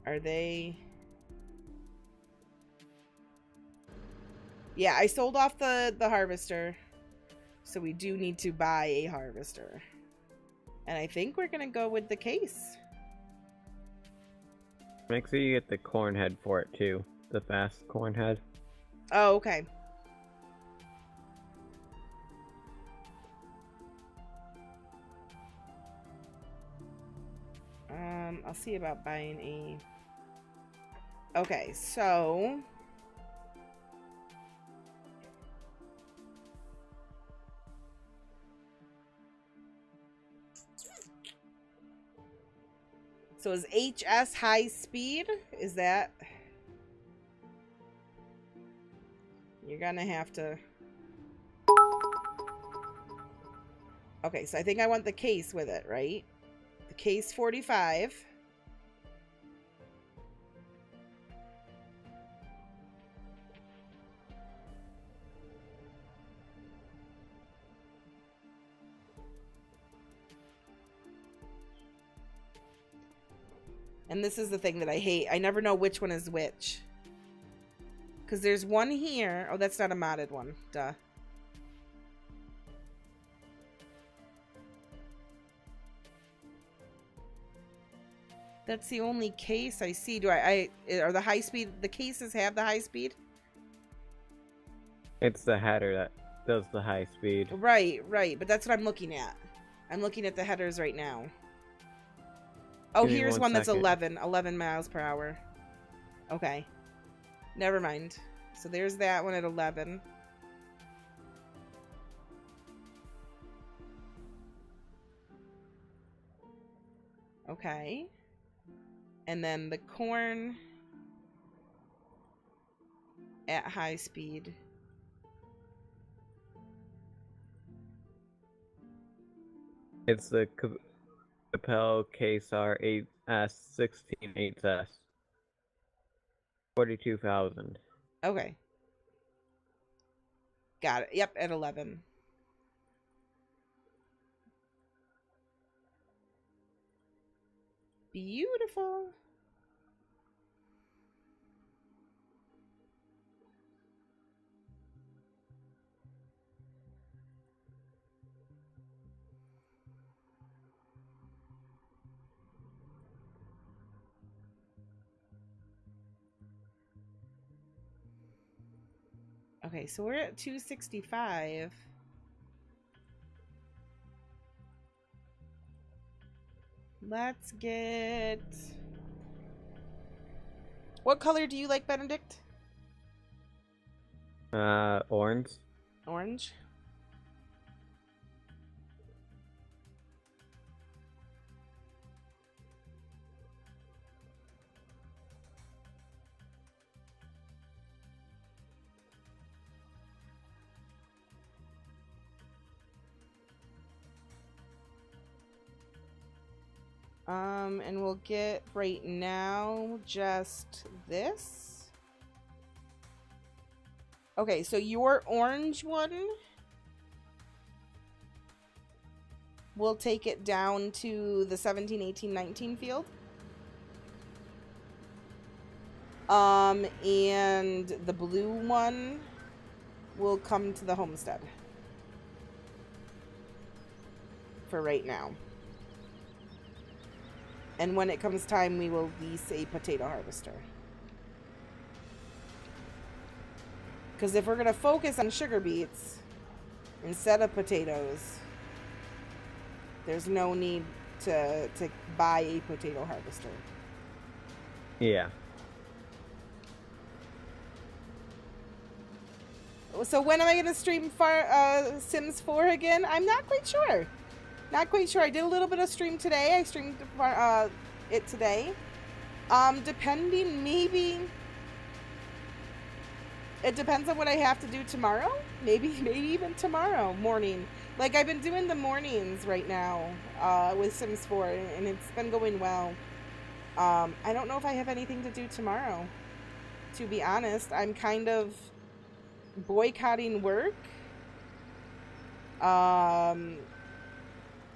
Are they... Yeah, I sold off the harvester. So we do need to buy a harvester. And I think we're going to go with the case. Make sure you get the corn head for it too. The fast corn head. Oh, okay. I'll see about buying a... Okay, so... So is HS high speed? Is that... You're gonna have to... Okay, so I think I want the case with it, right? The case 45. And this is the thing that I hate. I never know which one is which. Because there's one here. Oh, that's not a modded one. Duh. That's the only case I see. Are the high speed, the cases have the high speed? It's the header that does the high speed. Right, but that's what I'm looking at. I'm looking at the headers right now. Oh, here's one that's 11 miles per hour. Okay. Never mind. So there's that one at 11. Okay. And then the corn at high speed. It's the Capel KSAR 8S 16 8S. 42,000. Okay. Got it. Yep, at 11. Beautiful. Okay, so we're at 265. Let's get... What color do you like, Benedict? Orange. Orange? And we'll get right now just this. Okay, so your orange one, we'll take it down to the 17, 18, 19 field. And the blue one will come to the homestead for right now. And when it comes time, we will lease a potato harvester. Because if we're going to focus on sugar beets instead of potatoes, there's no need to buy a potato harvester. Yeah. So when am I going to stream Sims 4 again? I'm not quite sure. Not quite sure. I did a little bit of stream today. I streamed it today. Depending, maybe... It depends on what I have to do tomorrow. Maybe even tomorrow morning. Like, I've been doing the mornings right now with Sims 4, and it's been going well. I don't know if I have anything to do tomorrow. To be honest, I'm kind of boycotting work.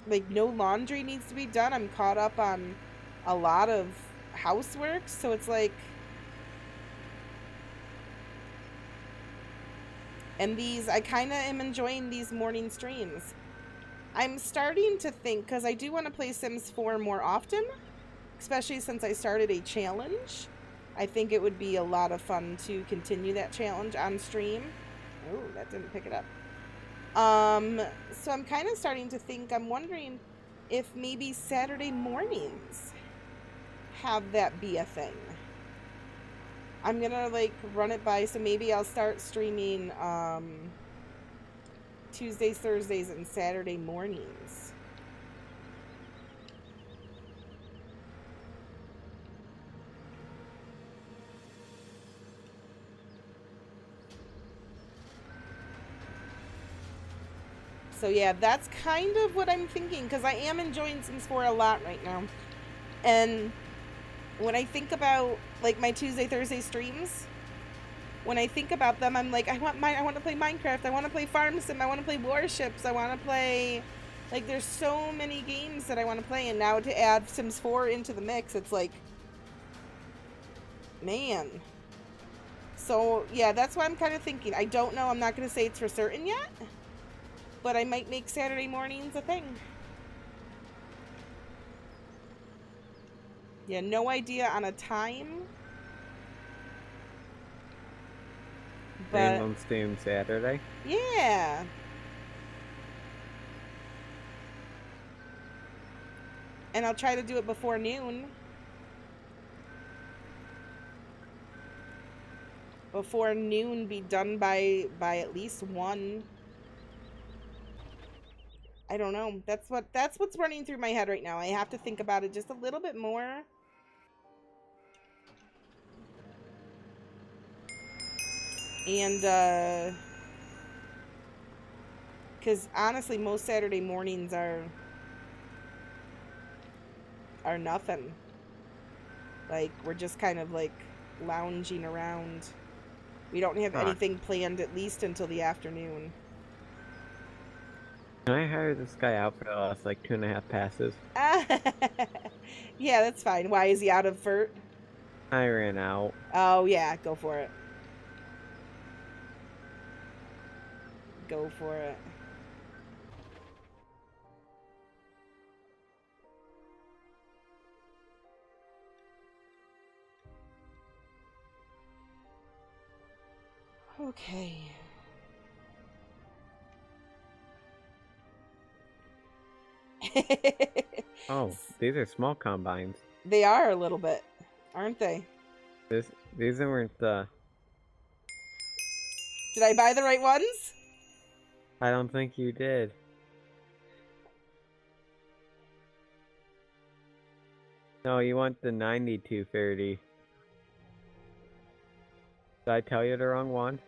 Like, no laundry needs to be done. I'm caught up on a lot of housework, so it's like... And these, I kind of am enjoying these morning streams. I'm starting to think, because I do want to play Sims 4 more often, especially since I started a challenge. I think it would be a lot of fun to continue that challenge on stream. Oh, that didn't pick it up. So I'm kind of starting to think, I'm wondering if maybe Saturday mornings have that be a thing. I'm gonna like run it by, so maybe I'll start streaming Tuesdays, Thursdays, and Saturday mornings. So yeah, that's kind of what I'm thinking, because I am enjoying Sims 4 a lot right now. And when I think about like my Tuesday, Thursday streams, when I think about them, I'm like, I want to play Minecraft, I want to play Farm Sim, I want to play Warships, I want to play, like, there's so many games that I want to play, and now to add Sims 4 into the mix, it's like, Man. So, yeah, that's what I'm kind of thinking. I don't know. I'm not going to say it's for certain yet. But I might make Saturday mornings a thing. Yeah, no idea on a time. But Random stream Saturday. yeah. And I'll try to do it before noon. Before noon, be done by at least 1. I don't know. That's what's running through my head right now. I have to think about it just a little bit more. And because honestly, most Saturday mornings are nothing. Like, we're just kind of like lounging around. We don't have anything planned at least until the afternoon. Can I hire this guy out for the last like 2.5 passes? Yeah, that's fine. Why is he out of vert? I ran out. Oh yeah, go for it. Go for it. Okay. Oh, these are small combines. They are a little bit, aren't they? These weren't the... Did I buy the right ones? I don't think you did. No, you want the 9230. Did I tell you the wrong one?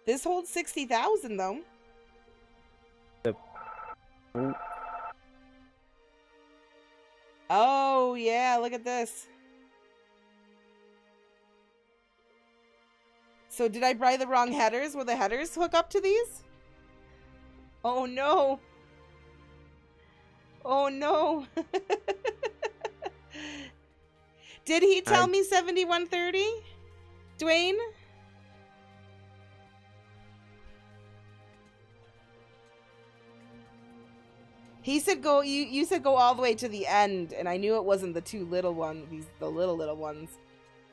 This holds 60,000 though. Ooh. Oh yeah, look at this. So did I buy the wrong headers? Will the headers hook up to these? Oh no. Oh no. Did he tell me 7130? Dwayne? He said go, you said go all the way to the end, and I knew it wasn't the two little ones, the little ones.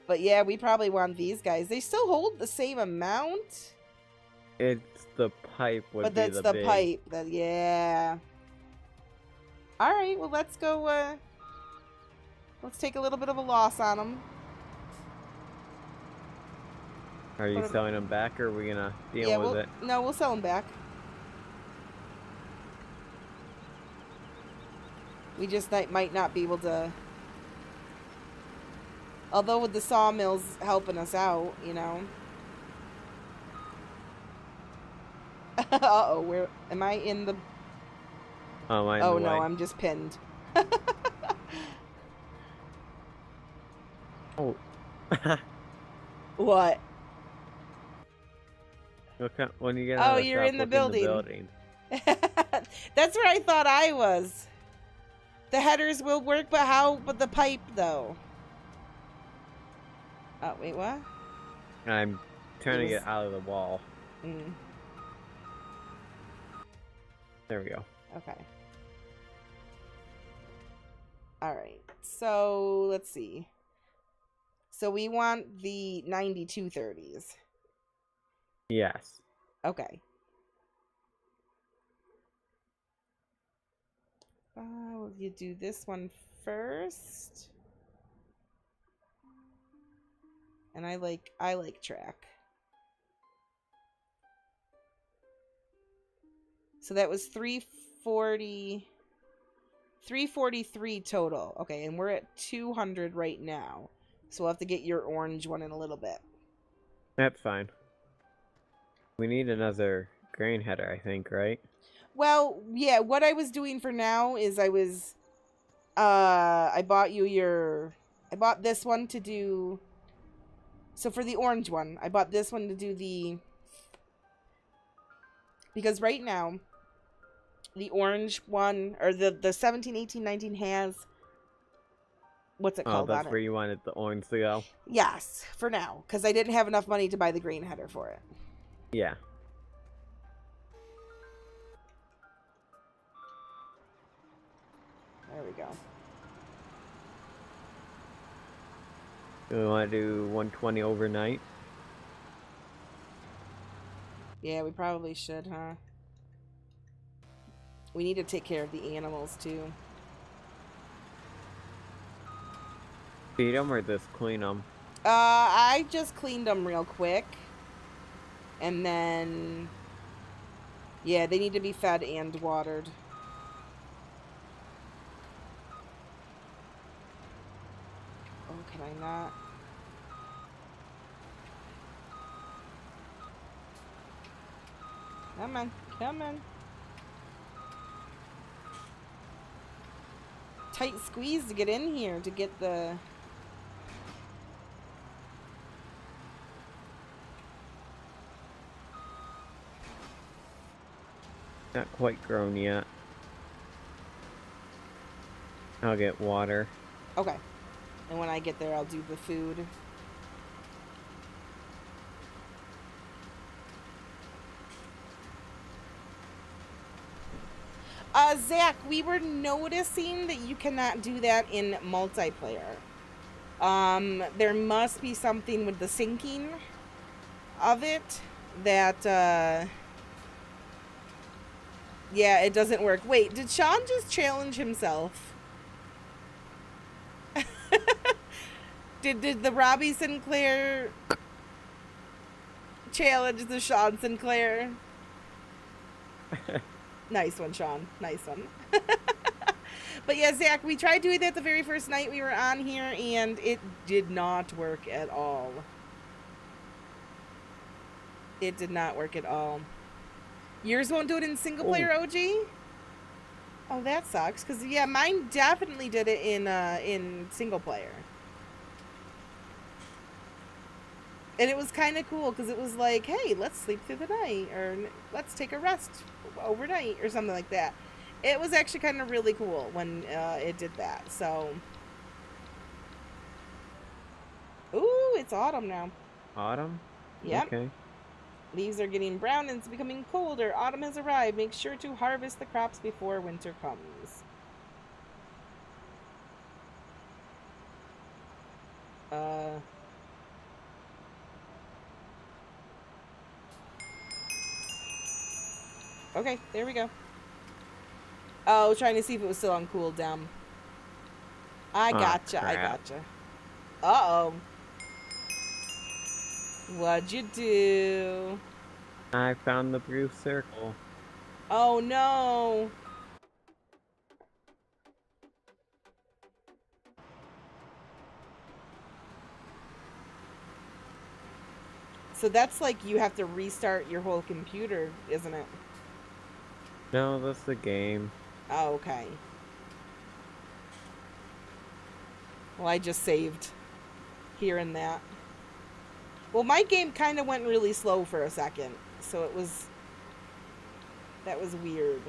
But yeah, we probably want these guys. They still hold the same amount. It's the pipe But that's the pipe. Yeah. Alright, well let's go, let's take a little bit of a loss on them. Are you selling them back, or are we gonna deal with it? No, we'll sell them back. We just might not be able to... Although with the sawmills helping us out, you know. Uh-oh, where... Am I in the... Oh, oh no, I'm just pinned. Oh. What? Okay, when you get Oh, you're in the building. That's where I thought I was. The headers will work, but how? But the pipe, though. Oh, wait, what? I'm trying to get out of the wall. Mm. There we go. Okay. Alright, so let's see. So we want the 9230s. Yes. Okay. Will you do this one first? And I like track. So that was 343 total. Okay, and we're at 200 right now. So we'll have to get your orange one in a little bit. That's fine. We need another grain header, I think, right? Well, yeah, what I was doing for now is I bought this one to do, so for the orange one, I bought this one to do because right now, the orange one, or the 17, 18, 19 has what's it Oh, called on that's it. where you wanted the orange to go? Yes, for now, because I didn't have enough money to buy the green header for it. Yeah. There we go. Do we want to do 120 overnight? Yeah, we probably should, huh? We need to take care of the animals, too. Feed them or just clean them? I just cleaned them real quick. And then... yeah, they need to be fed and watered. Oh, can I not? Come on, come on. Tight squeeze to get in here to get the... Not quite grown yet. I'll get water. Okay. And when I get there, I'll do the food. Zach, we were noticing that you cannot do that in multiplayer. There must be something with the syncing of it that, yeah, it doesn't work. Wait, did Sean just challenge himself? Did the Robbie Sinclair challenge the Sean Sinclair? Nice one, Sean. Nice one. But yeah, Zach, we tried doing that the very first night we were on here, and it did not work at all. It did not work at all. Yours won't do it in single player, OG? Oh, that sucks. Because, yeah, mine definitely did it in single player. And it was kind of cool, because it was like, hey, let's sleep through the night, or let's take a rest overnight, or something like that. It was actually kind of really cool when it did that, so... Ooh, it's autumn now. Autumn? Yep. Okay. Leaves are getting brown and it's becoming colder. Autumn has arrived. Make sure to harvest the crops before winter comes. Okay, there we go. Oh, trying to see if it was still on cooldown. I gotcha, I crap. gotcha. Uh-oh. What'd you do? I found the blue circle. Oh, no. So that's like you have to restart your whole computer, isn't it? No, that's the game. Oh, okay. Well, I just saved here and that. Well, my game kind of went really slow for a second, so it was... that was weird.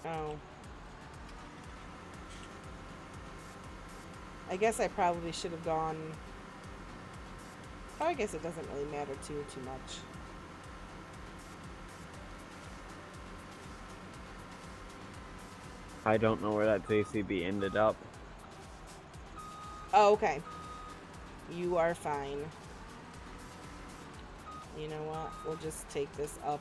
Oh. I guess I probably should have gone... oh, I guess it doesn't really matter too much. I don't know where that JCB ended up. Oh, okay. You are fine. You know what? We'll just take this up.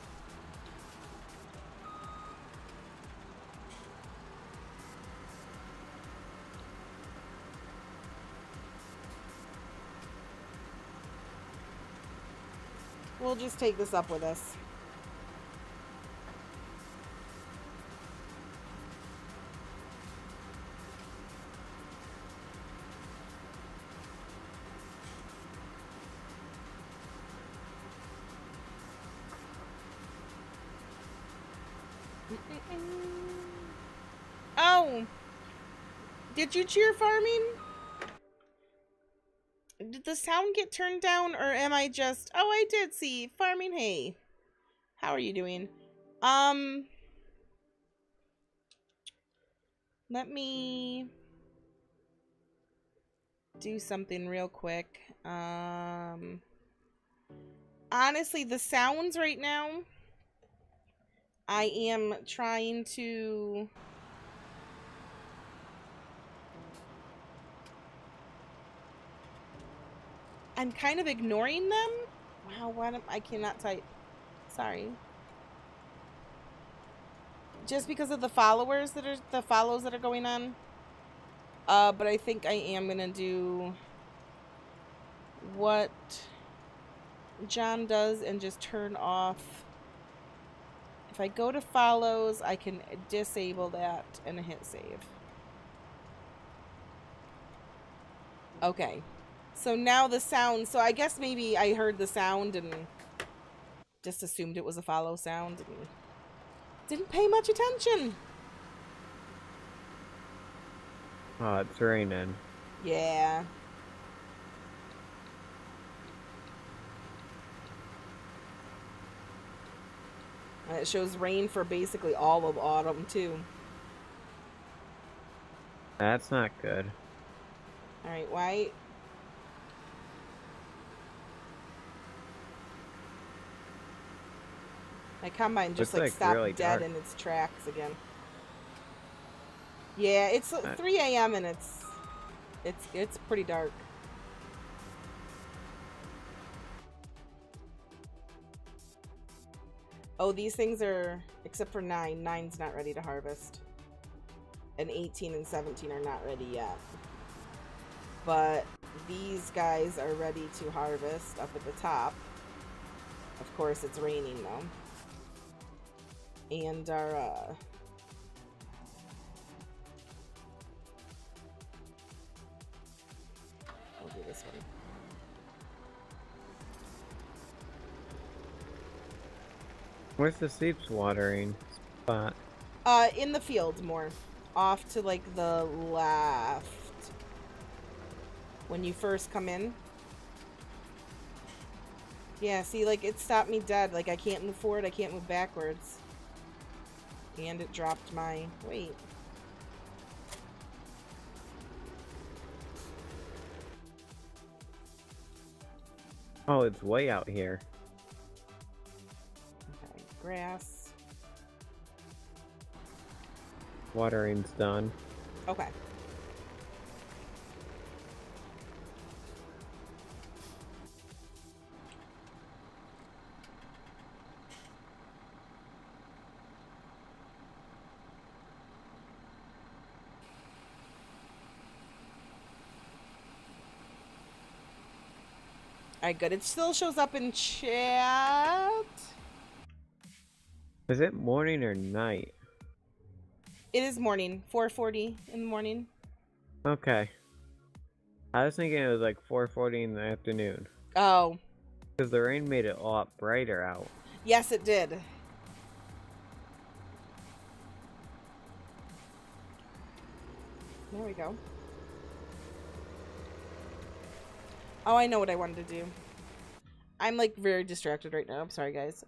We'll just take this up with us. Oh! Did you cheer farming? Did the sound get turned down, or am I just... oh, I did see. Farming hay. How are you doing? Let me do something real quick. Honestly, the sounds right now, I am trying to... I'm kind of ignoring them. Wow, I cannot type. Sorry. Just because of the follows that are going on. But I think I am gonna do what John does and just turn off. If I go to follows, I can disable that and hit save. Okay. So now the sound, so I guess maybe I heard the sound and just assumed it was a follow sound and didn't pay much attention. Oh, it's raining. Yeah. And it shows rain for basically all of autumn, too. That's not good. Alright, White. My combine just Looks like stopped really dead dark. in its tracks again. Yeah, it's 3 a.m. and it's pretty dark. Oh, these things are, except for 9. 9's not ready to harvest. And 18 and 17 are not ready yet. But these guys are ready to harvest up at the top. Of course, it's raining though. And our, I'll do this one. Where's the seeps watering spot? In the field more. Off to like the left. When you first come in. Yeah, see, like it stopped me dead. Like I can't move forward, I can't move backwards. And it dropped my... Wait. Oh, it's way out here. Okay, grass. Watering's done. Okay. Alright, good. It still shows up in chat. Is it morning or night? It is morning. 4:40 in the morning. Okay. I was thinking it was like 4:40 in the afternoon. Oh. Because the rain made it a lot brighter out. Yes, it did. There we go. Oh, I know what I wanted to do. I'm like very distracted right now. I'm sorry, guys.